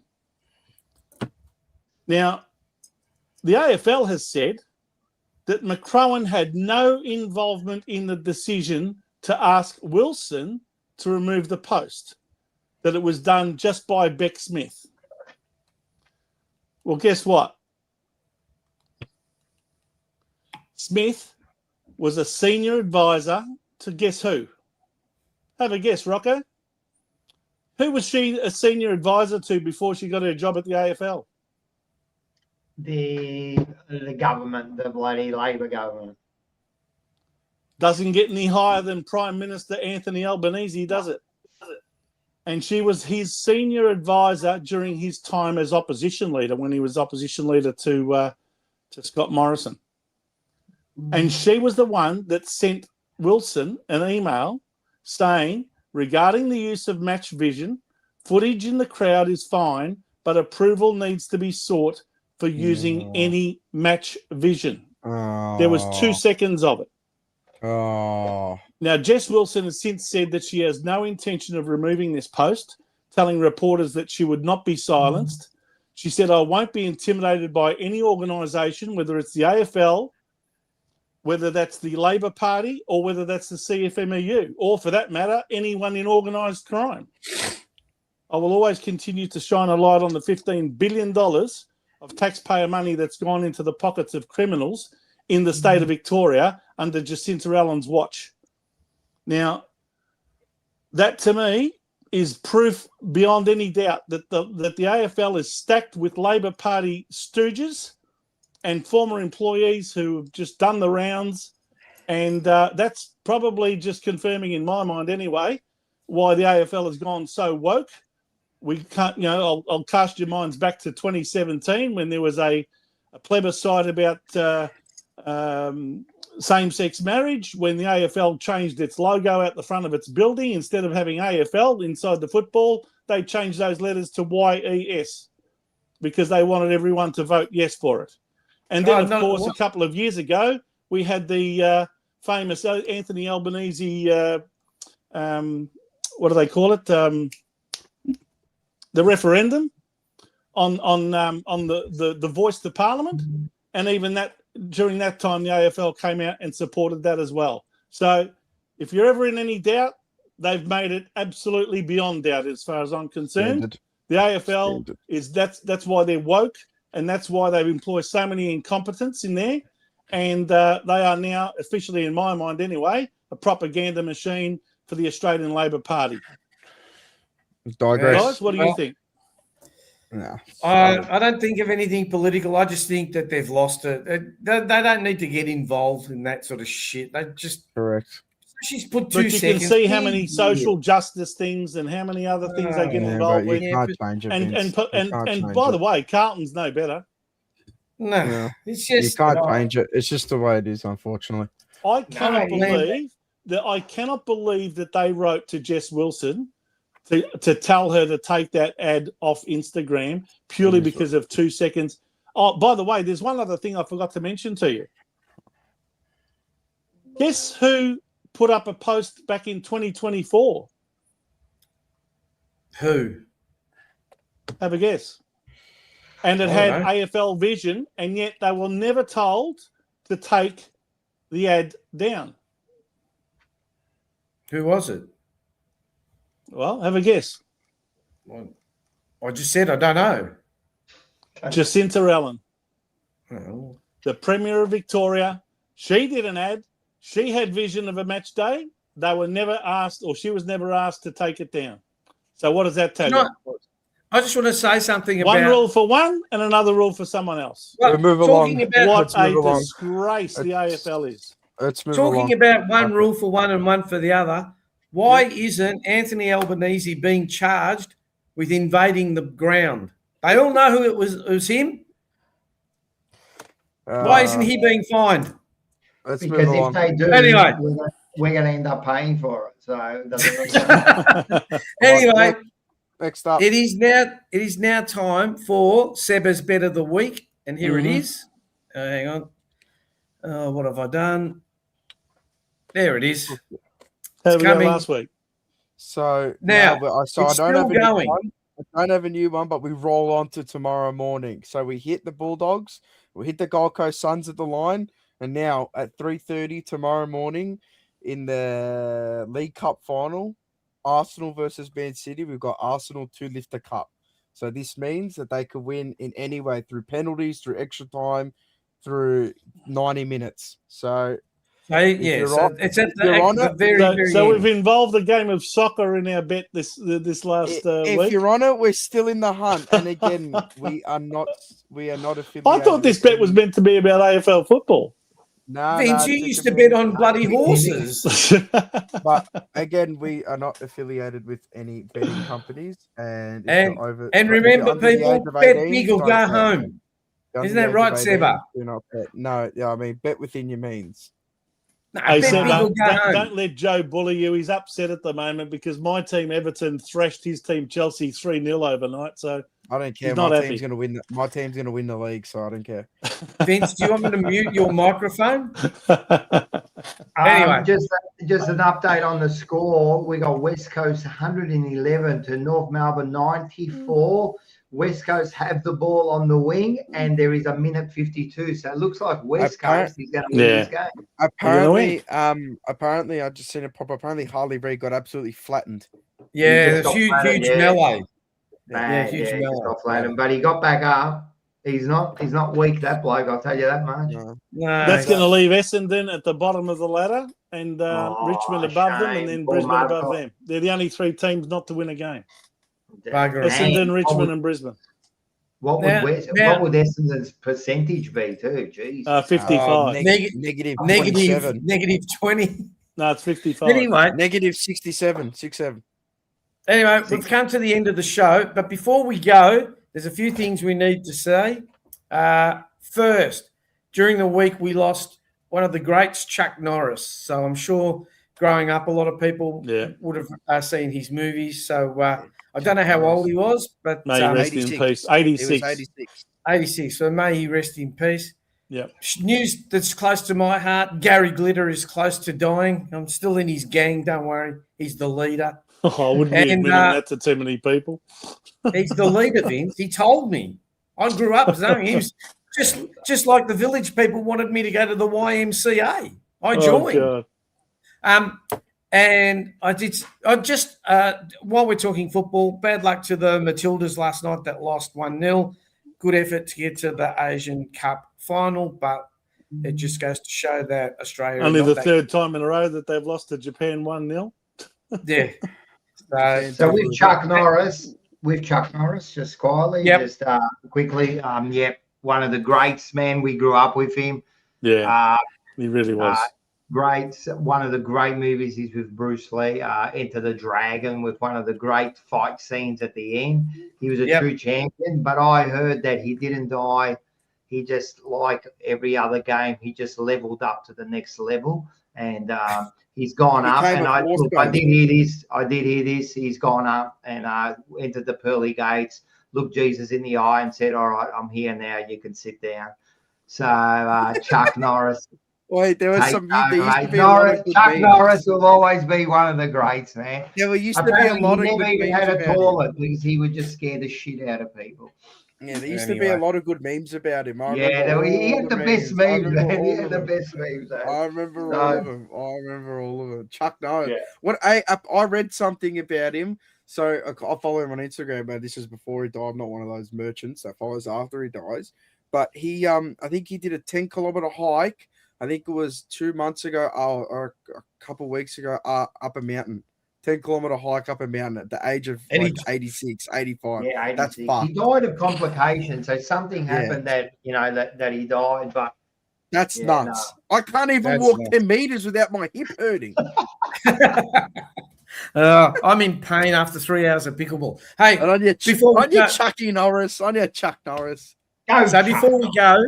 Speaker 2: Now, the AFL has said that McCrowan had no involvement in the decision to ask Wilson to remove the post, that it was done just by Beck Smith. Well, guess what? Smith was a senior advisor to guess who? Have a guess, Rocco. Who was she a senior advisor to before she got her job at the AFL?
Speaker 4: The government, the bloody Labor government.
Speaker 2: Doesn't get any higher than Prime Minister Anthony Albanese, does it? And she was his senior advisor during his time as opposition leader, when he was opposition leader to Scott Morrison. And she was the one that sent Wilson an email saying, regarding the use of match vision, footage in the crowd is fine, but approval needs to be sought for using any match vision. There was 2 seconds of it.
Speaker 3: Oh,
Speaker 2: Now, Jess Wilson has since said that she has no intention of removing this post, telling reporters that she would not be silenced. She said, I won't be intimidated by any organisation, whether it's the AFL, whether that's the Labor Party, or whether that's the CFMEU, or for that matter, anyone in organised crime. I will always continue to shine a light on the $15 billion of taxpayer money that's gone into the pockets of criminals in the state of Victoria under Jacinta Allen's watch. Now, that to me is proof beyond any doubt that the AFL is stacked with Labor Party stooges and former employees who have just done the rounds. And that's probably just confirming in my mind anyway why the AFL has gone so woke. We can't, I'll cast your minds back to 2017 when there was a plebiscite about same-sex marriage, when the AFL changed its logo out the front of its building. Instead of having AFL inside the football, they changed those letters to YES because they wanted everyone to vote yes for it. And then, of course, a couple of years ago, we had the famous Anthony Albanese, what do they call it? The referendum on the voice to Parliament. And even that, during that time, the AFL came out and supported that as well. So if you're ever in any doubt, they've made it absolutely beyond doubt as far as I'm concerned. The AFL that's why they're woke, and that's why they've employed so many incompetents in there. And they are now officially, in my mind anyway, a propaganda machine for the Australian Labor Party. Guys, what do you think?
Speaker 3: No,
Speaker 1: I don't think of anything political. I just think that they've lost it. They don't need to get involved in that sort of shit. They just
Speaker 3: correct.
Speaker 1: She's put
Speaker 2: but
Speaker 1: 2 seconds.
Speaker 2: You can see how many social justice things and how many other things they get involved with. And by the way, Carlton's no better.
Speaker 1: No, it's just
Speaker 3: you can't change it. It's just the way it is, unfortunately.
Speaker 2: I cannot believe that they wrote to Jess Wilson to tell her to take that ad off Instagram purely because of 2 seconds. Oh, by the way, there's one other thing I forgot to mention to you. Guess who put up a post back in 2024?
Speaker 1: Who?
Speaker 2: Have a guess. And it had AFL vision, and yet they were never told to take the ad down.
Speaker 1: Who was it?
Speaker 2: Well, have a guess.
Speaker 1: Well, I just said I don't know.
Speaker 2: Jacinta Allen,
Speaker 1: Oh.
Speaker 2: the Premier of Victoria. She did an ad. She had vision of a match day. They were never asked, or she was never asked to take it down. So what does that tell you?
Speaker 1: I just want to say something about
Speaker 2: one rule for one and another rule for someone else.
Speaker 3: Well, move along.
Speaker 2: What a disgrace the AFL is.
Speaker 3: Let's move
Speaker 1: talking
Speaker 3: along.
Speaker 1: about one rule for one and one for the other. Why isn't Anthony Albanese being charged with invading the ground? They all know who it was him. Why isn't he being fined?
Speaker 3: Let's
Speaker 4: because
Speaker 3: move
Speaker 4: if
Speaker 3: along.
Speaker 4: they do,
Speaker 1: Anyway.
Speaker 4: we're going to end up paying for it. So it doesn't
Speaker 1: Anyway,
Speaker 3: next up,
Speaker 1: it is now time for Sebba's Bet of the Week, and here it is. Hang on. What have I done? There it is.
Speaker 2: How we
Speaker 1: coming.
Speaker 2: last week?
Speaker 3: So
Speaker 1: Now,
Speaker 3: I don't
Speaker 1: still
Speaker 3: have a
Speaker 1: going.
Speaker 3: new one. I don't have a new one, but we roll on to tomorrow morning. So we hit the Bulldogs, we hit the Gold Coast Suns at the line, and now at 3:30 tomorrow morning in the League Cup final, Arsenal versus Man City, we've got Arsenal to lift the cup. So this means that they could win in any way, through penalties, through extra time, through 90 minutes. So
Speaker 1: it's at the very
Speaker 2: so
Speaker 1: end.
Speaker 2: we've involved a game of soccer in our bet this last
Speaker 3: if
Speaker 2: week.
Speaker 3: you're on it, we're still in the hunt. And again, we are not affiliated.
Speaker 2: I thought this bet was meant to be about AFL football.
Speaker 3: No,
Speaker 1: Vince, you used to bet on bloody horses.
Speaker 3: But again, we are not affiliated with any betting companies. And
Speaker 1: remember, people, bet big or go home. Isn't that right, Sebba?
Speaker 3: Do not bet. No, I mean, bet within your means.
Speaker 1: No,
Speaker 2: Hey, Sebba, don't let Joe bully you. He's upset at the moment because my team, Everton, thrashed his team, Chelsea, 3-0 overnight. So
Speaker 3: I don't care.
Speaker 2: He's not
Speaker 3: My
Speaker 2: happy.
Speaker 3: team's going to win. My team's going to win the league, so I don't care.
Speaker 1: Vince, do you want me to mute your microphone? Anyway.
Speaker 4: Just an update on the score. We got West Coast 111 to North Melbourne 94. West Coast have the ball on the wing, and there is a minute 52. So it looks like West Coast is going to win this game.
Speaker 3: Apparently, I just seen it pop. Apparently, Harley Reid got absolutely flattened.
Speaker 1: Yeah, it's huge melee.
Speaker 4: Huge melee. But he got back up. He's not weak, that bloke. I'll tell you that much.
Speaker 1: No,
Speaker 2: that's going to leave Essendon at the bottom of the ladder, and Richmond above them, and then Brisbane above them. They're the only 3 teams not to win a game. Essendon, Richmond, and Brisbane.
Speaker 4: What would Essendon's percentage be too? Jeez,
Speaker 2: 55.
Speaker 3: Negative
Speaker 1: 20.
Speaker 2: No, it's 55.
Speaker 1: Anyway,
Speaker 3: negative 67.
Speaker 1: Anyway, we've come to the end of the show, but before we go, there's a few things we need to say. First, during the week, we lost one of the greats, Chuck Norris. So I'm sure growing up, a lot of people would have seen his movies. So I don't know how old he was, but
Speaker 2: may he rest in peace. 86.
Speaker 1: 86. So may he rest in peace.
Speaker 2: Yeah.
Speaker 1: News that's close to my heart. Gary Glitter is close to dying. I'm still in his gang. Don't worry. He's the leader.
Speaker 2: Oh, I wouldn't be admitting that to too many people.
Speaker 1: He's the leader, Vince. He told me. I grew up knowing he was just like the village people wanted me to go to the YMCA. I joined.
Speaker 2: Oh, God.
Speaker 1: And I just while we're talking football, bad luck to the Matildas last night that lost 1-0. Good effort to get to the Asian Cup final, but it just goes to show that Australia
Speaker 2: only the third time in a row that they've lost to Japan 1-0.
Speaker 1: Yeah.
Speaker 4: So with Chuck Norris, just quietly, just quickly, one of the greats, man. We grew up with him.
Speaker 2: Yeah, he really was.
Speaker 4: Great. One of the great movies is with Bruce Lee, Enter the Dragon, with one of the great fight scenes at the end. He was a true champion, but I heard that he didn't die. He just, like every other game, he just leveled up to the next level, and he's gone up. And I did hear this. He's gone up and entered the pearly gates, looked Jesus in the eye and said, "All right, I'm here now. You can sit down." So Chuck Norris.
Speaker 3: Wait, there was some.
Speaker 4: Chuck Norris will always be one of the greats, man.
Speaker 3: Yeah, well, used to be a lot of good memes. He never even
Speaker 4: had a toilet because he would just scare the shit out of people.
Speaker 3: Yeah, there used to be a lot of good memes about him.
Speaker 4: He had the best memes, man. He had the best memes.
Speaker 3: I remember all of them. Chuck Norris. Yeah. I read something about him. So I follow him on Instagram, but this is before he died. I'm not one of those merchants that follows after he dies. But he, I think he did a 10-kilometer hike. I think it was 2 months ago or a couple of weeks ago up a mountain. 10-kilometer hike up a mountain at the age of 86, 85.
Speaker 4: Yeah, 86.
Speaker 3: That's fucked.
Speaker 4: He died of complications. So something happened that he died. But
Speaker 3: that's nuts. No. I can't even walk 10 meters without my hip hurting.
Speaker 1: I'm in pain after 3 hours of pickleball. Hey,
Speaker 3: Chuck Norris.
Speaker 1: Before we go,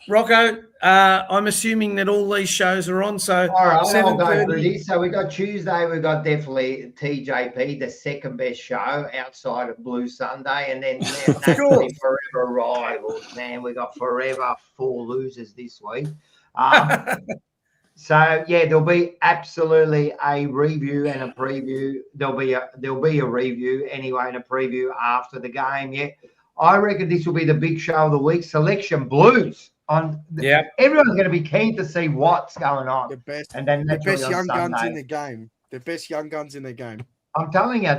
Speaker 1: Rocco, I'm assuming that all these shows are on. So,
Speaker 4: all right, I'll go through this. So we got Tuesday. We got definitely TJP, the second best show outside of Blue Sunday, and then naturally Forever Rivals. Man, we got Forever 4 losers this week. So there'll be absolutely a review and a preview. There'll be a review anyway and a preview after the game. Yeah, I reckon this will be the big show of the week. Selection Blues. Everyone's going to be keen to see what's going on.
Speaker 3: The best
Speaker 4: young
Speaker 3: guns in the game. The best young guns in the game.
Speaker 4: I'm telling you,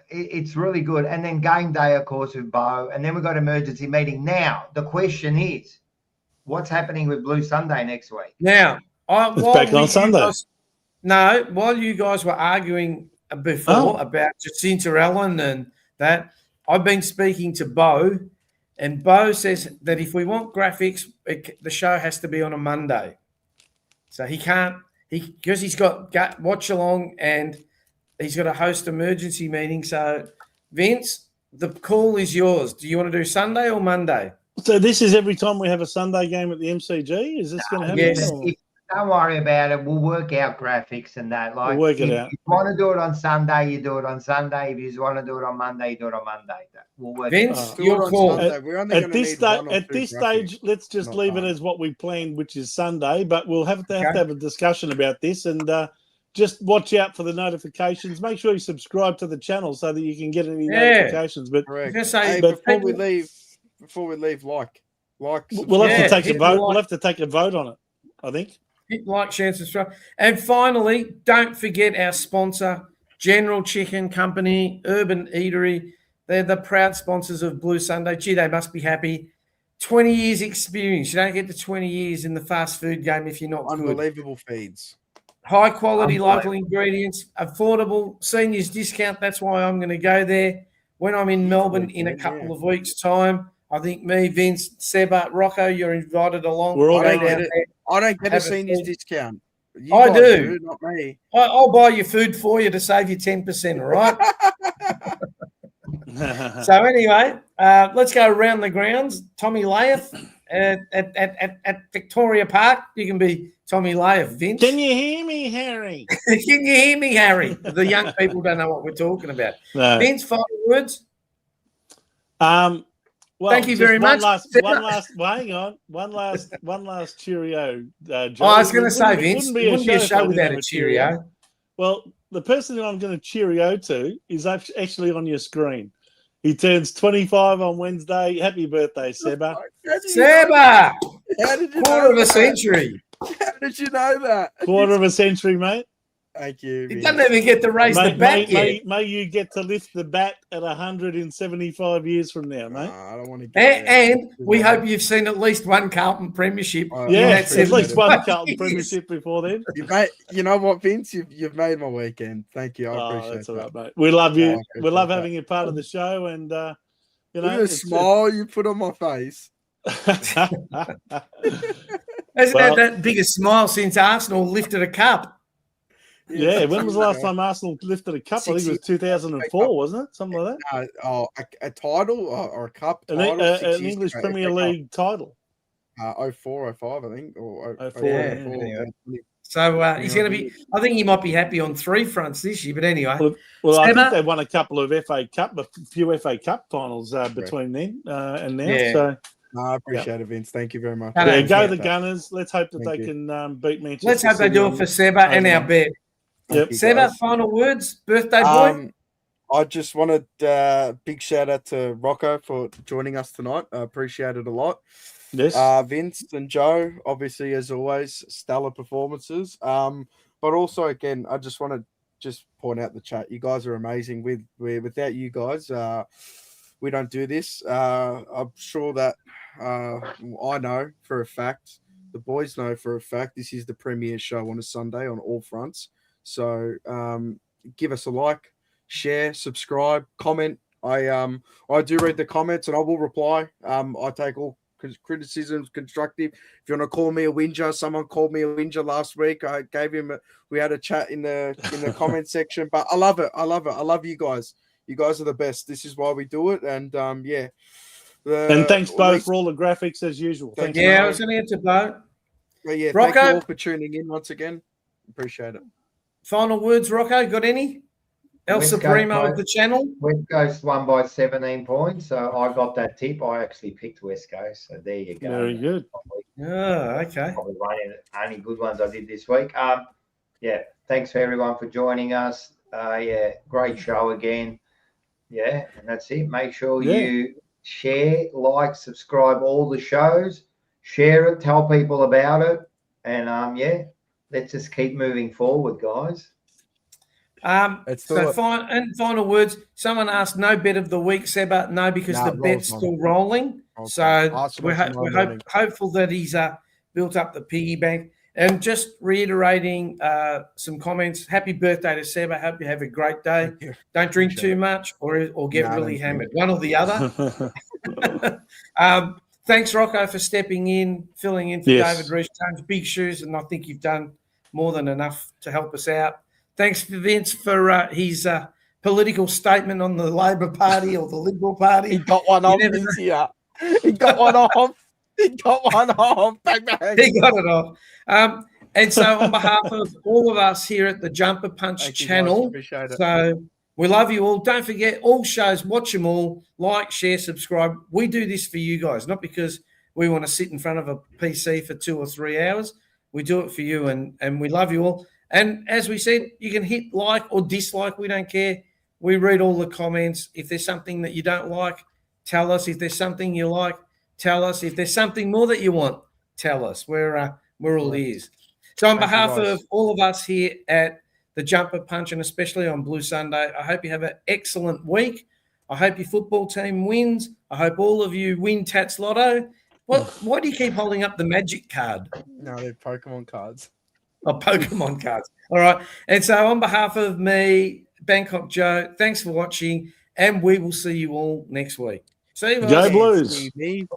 Speaker 4: it's really good. And then game day, of course, with Bo. And then we've got emergency meeting. Now, the question is, what's happening with Blue Sunday next week?
Speaker 1: Now,
Speaker 2: it's back on Sunday.
Speaker 1: While you guys were arguing before about Jacinta Allen and that, I've been speaking to Bo. And Bo says that if we want graphics, the show has to be on a Monday. So because he's got watch along and he's got to host emergency meeting. So, Vince, the call is yours. Do you want to do Sunday or Monday?
Speaker 2: So this is every time we have a Sunday game at the MCG? Is this going to happen?
Speaker 1: Yes.
Speaker 4: Don't worry about it. We'll work out graphics and that. Like,
Speaker 2: We'll work it
Speaker 4: if
Speaker 2: out.
Speaker 4: you want to do it on Sunday, you do it on Sunday. If you want to do it on Monday, you do it on Monday. We'll work it
Speaker 1: Vince,
Speaker 4: out.
Speaker 3: Do it
Speaker 1: your
Speaker 3: on
Speaker 1: call.
Speaker 3: Sunday. We're only
Speaker 2: At
Speaker 3: going to
Speaker 2: this
Speaker 3: need
Speaker 2: stage,
Speaker 3: one or
Speaker 2: at
Speaker 3: two
Speaker 2: this
Speaker 3: graphics.
Speaker 2: stage, let's just
Speaker 3: Not
Speaker 2: leave it
Speaker 3: done.
Speaker 2: as what we planned, which is Sunday. But we'll have to
Speaker 1: Okay.
Speaker 2: have a discussion about this, and just watch out for the notifications. Make sure you subscribe to the channel so that you can get any notifications. But
Speaker 3: Correct.
Speaker 1: I was gonna say,
Speaker 3: Hey,
Speaker 2: but
Speaker 3: before we leave, like,
Speaker 2: we'll have
Speaker 1: Yeah,
Speaker 2: to take a
Speaker 1: hit
Speaker 2: vote.
Speaker 1: like.
Speaker 2: We'll have to take a vote on it, I think.
Speaker 1: Hit like, share, and subscribe. And finally, don't forget our sponsor, General Chicken Company, Urban Eatery. They're the proud sponsors of Blue Sunday. Gee, they must be happy. 20 years experience. You don't get to 20 years in the fast food game if you're not good.
Speaker 3: unbelievable feeds.
Speaker 1: High quality
Speaker 4: Unbelievable.
Speaker 1: local ingredients, affordable, seniors discount. That's why I'm going to go there when I'm in Melbourne in a couple of weeks' time. I think me, Vince, Sebba, Rocco, you're invited along.
Speaker 2: We're all
Speaker 1: Go
Speaker 2: going.
Speaker 1: down there.
Speaker 3: I don't get a
Speaker 1: Have a
Speaker 3: seniors
Speaker 1: feed.
Speaker 3: discount. You
Speaker 1: I
Speaker 3: guys
Speaker 1: do.
Speaker 3: not me.
Speaker 1: I'll buy your food for you to save you 10%, all right? So anyway, let's go around the grounds. Tommy Laeth at Victoria Park. You can be Tommy Laeth, Vince.
Speaker 2: Can you hear me, Harry?
Speaker 1: Can you hear me, Harry? The young people don't know what we're talking about.
Speaker 2: No.
Speaker 1: Vince, final words.
Speaker 2: Well,
Speaker 1: Thank you
Speaker 2: just
Speaker 1: very much.
Speaker 2: One last cheerio. Joe.
Speaker 1: I was going to
Speaker 2: It
Speaker 1: say,
Speaker 2: wouldn't-
Speaker 1: Vince,
Speaker 2: it
Speaker 1: it wouldn't be a
Speaker 2: if I
Speaker 1: show
Speaker 2: didn't
Speaker 1: without
Speaker 2: have
Speaker 1: a cheerio.
Speaker 2: Well, the person who I'm going to cheerio to is actually on your screen. He turns 25 on Wednesday. Happy birthday, Sebba.
Speaker 1: Sebba,
Speaker 3: How did you
Speaker 1: quarter
Speaker 3: know
Speaker 1: of a
Speaker 3: that?
Speaker 1: century.
Speaker 3: How did you know that?
Speaker 2: Quarter of a century, mate.
Speaker 3: Thank you.
Speaker 1: He
Speaker 3: Vince.
Speaker 1: doesn't even get to raise the bat yet.
Speaker 2: May you get to lift the bat at 175 years from now, mate.
Speaker 3: I don't want to get
Speaker 1: And we hope you've seen at least one Carlton premiership.
Speaker 2: Yeah,
Speaker 1: in that
Speaker 2: at least
Speaker 1: 75
Speaker 2: one Carlton
Speaker 1: years.
Speaker 2: premiership before then.
Speaker 3: You know what, Vince? You've made my weekend. Thank you. I appreciate
Speaker 2: That's all
Speaker 3: that.
Speaker 2: right, mate. We love you.
Speaker 3: I
Speaker 2: We
Speaker 3: appreciate
Speaker 2: love
Speaker 3: that.
Speaker 2: having you part of the show, and you
Speaker 3: Look
Speaker 2: know,
Speaker 3: at the smile you put on my face.
Speaker 1: Hasn't had that biggest smile since Arsenal lifted a cup.
Speaker 2: Yeah, when was the last time Arsenal lifted a cup? I think it was 2004, wasn't it? Something like that.
Speaker 3: A title or a cup
Speaker 2: An,
Speaker 3: title.
Speaker 2: an English Premier League title.
Speaker 3: 04, 05, I think. Or
Speaker 2: 04,
Speaker 1: yeah.
Speaker 3: Anyway.
Speaker 1: So he's going to be. I think he might be happy on three fronts this year. But anyway,
Speaker 2: Well, I
Speaker 1: Sebba?
Speaker 2: think they won a couple of FA Cup, a few FA Cup finals between then and now.
Speaker 1: Yeah.
Speaker 2: So
Speaker 3: No, I appreciate it, Vince. Thank you very much.
Speaker 1: I
Speaker 2: yeah,
Speaker 1: don't
Speaker 2: go
Speaker 1: care
Speaker 2: the
Speaker 1: that.
Speaker 2: Gunners. Let's hope that
Speaker 3: Thank
Speaker 2: they
Speaker 3: you.
Speaker 2: can beat Manchester.
Speaker 1: let's hope they
Speaker 2: City
Speaker 1: do
Speaker 2: on-
Speaker 1: it for Sebba and our bet.
Speaker 2: Yep.
Speaker 3: You
Speaker 1: Sebba,
Speaker 3: guys.
Speaker 1: final words, birthday boy.
Speaker 3: I just wanted big shout out to Rocco for joining us tonight. I appreciate it a lot.
Speaker 2: Yes.
Speaker 3: Vince and Joe, obviously as always, stellar performances. But also again, I just want to just point out the chat. You guys are amazing. Without you guys, we don't do this. I'm sure that I know for a fact. The boys know for a fact this is the premier show on a Sunday on all fronts. So give us a like, share, subscribe, comment. I do read the comments and I will reply. I take all criticisms constructive. If you want to call me a whinger, someone called me a whinger last week. I gave him we had a chat in the comment section. But I love it. I love you guys. You guys are the best. This is why we do it. And yeah.
Speaker 2: And thanks, Bo, for all the graphics as usual. Thanks,
Speaker 1: Yeah, I
Speaker 2: mate.
Speaker 1: was going to answer Bo.
Speaker 3: Yeah,
Speaker 1: Rocco?
Speaker 3: thank you all for tuning in once again. Appreciate it.
Speaker 1: Final words, Rocco. Got any? El
Speaker 4: Let's go,
Speaker 1: Supremo
Speaker 4: mate.
Speaker 1: of the channel.
Speaker 4: West Coast won by 17 points. So I got that tip. I actually picked West Coast. So there you go.
Speaker 2: Very good.
Speaker 1: Oh, okay.
Speaker 4: Probably one of the only good ones I did this week. Yeah, thanks for everyone for joining us. Yeah, great show again. Yeah, and that's it. Make sure you share, like, subscribe all the shows. Share it, tell people about it, and yeah, let's just keep moving forward, guys.
Speaker 1: Final words. Someone asked, no bet of the week, Sebba. No, because
Speaker 3: No,
Speaker 1: the bet's
Speaker 3: rolls on.
Speaker 1: still rolling.
Speaker 3: Rolls
Speaker 1: So
Speaker 3: on. Arsenal
Speaker 1: we're
Speaker 3: tomorrow morning.
Speaker 1: hopeful that he's built up the piggy bank. And just reiterating some comments. Happy birthday to Sebba. Hope you have a great day.
Speaker 3: Thank you.
Speaker 1: Don't drink
Speaker 3: Appreciate
Speaker 1: too much or get
Speaker 3: No,
Speaker 1: really
Speaker 3: don't
Speaker 1: hammered. One or the other. Thanks, Rocco, for stepping in, filling in for
Speaker 2: Yes.
Speaker 1: David Rhys Jones. Big shoes, and I think you've done more than enough to help us out. Thanks to Vince for his political statement on the Labor Party or the Liberal Party.
Speaker 3: He got one off this year. He got one off. He got one off. Bang, bang.
Speaker 1: He got it off. And so on behalf of all of us here at the Jumper Punch
Speaker 3: Thank you, guys.
Speaker 1: channel,
Speaker 3: Appreciate it.
Speaker 1: so we love you all. Don't forget all shows, watch them all, like, share, subscribe. We do this for you guys, not because we want to sit in front of a PC for 2 or 3 hours. We do it for you, and we love you all. And as we said, you can hit like or dislike. We don't care. We read all the comments. If there's something that you don't like, tell us. If there's something you like, tell us. If there's something more that you want, tell us. We're all ears. So on
Speaker 3: Thank you,
Speaker 1: behalf
Speaker 3: guys.
Speaker 1: of all of us here at the Jumper Punch, and especially on Blue Sunday, I hope you have an excellent week. I hope your football team wins. I hope all of you win Tats Lotto. Why do you keep holding up the magic card?
Speaker 3: No, they're Pokemon cards.
Speaker 1: Oh, Pokemon cards. All right. And so on behalf of me, Bangkok Joe, thanks for watching, and we will see you all next week. See you,
Speaker 2: Go
Speaker 1: guys.
Speaker 2: Blues.
Speaker 3: TV.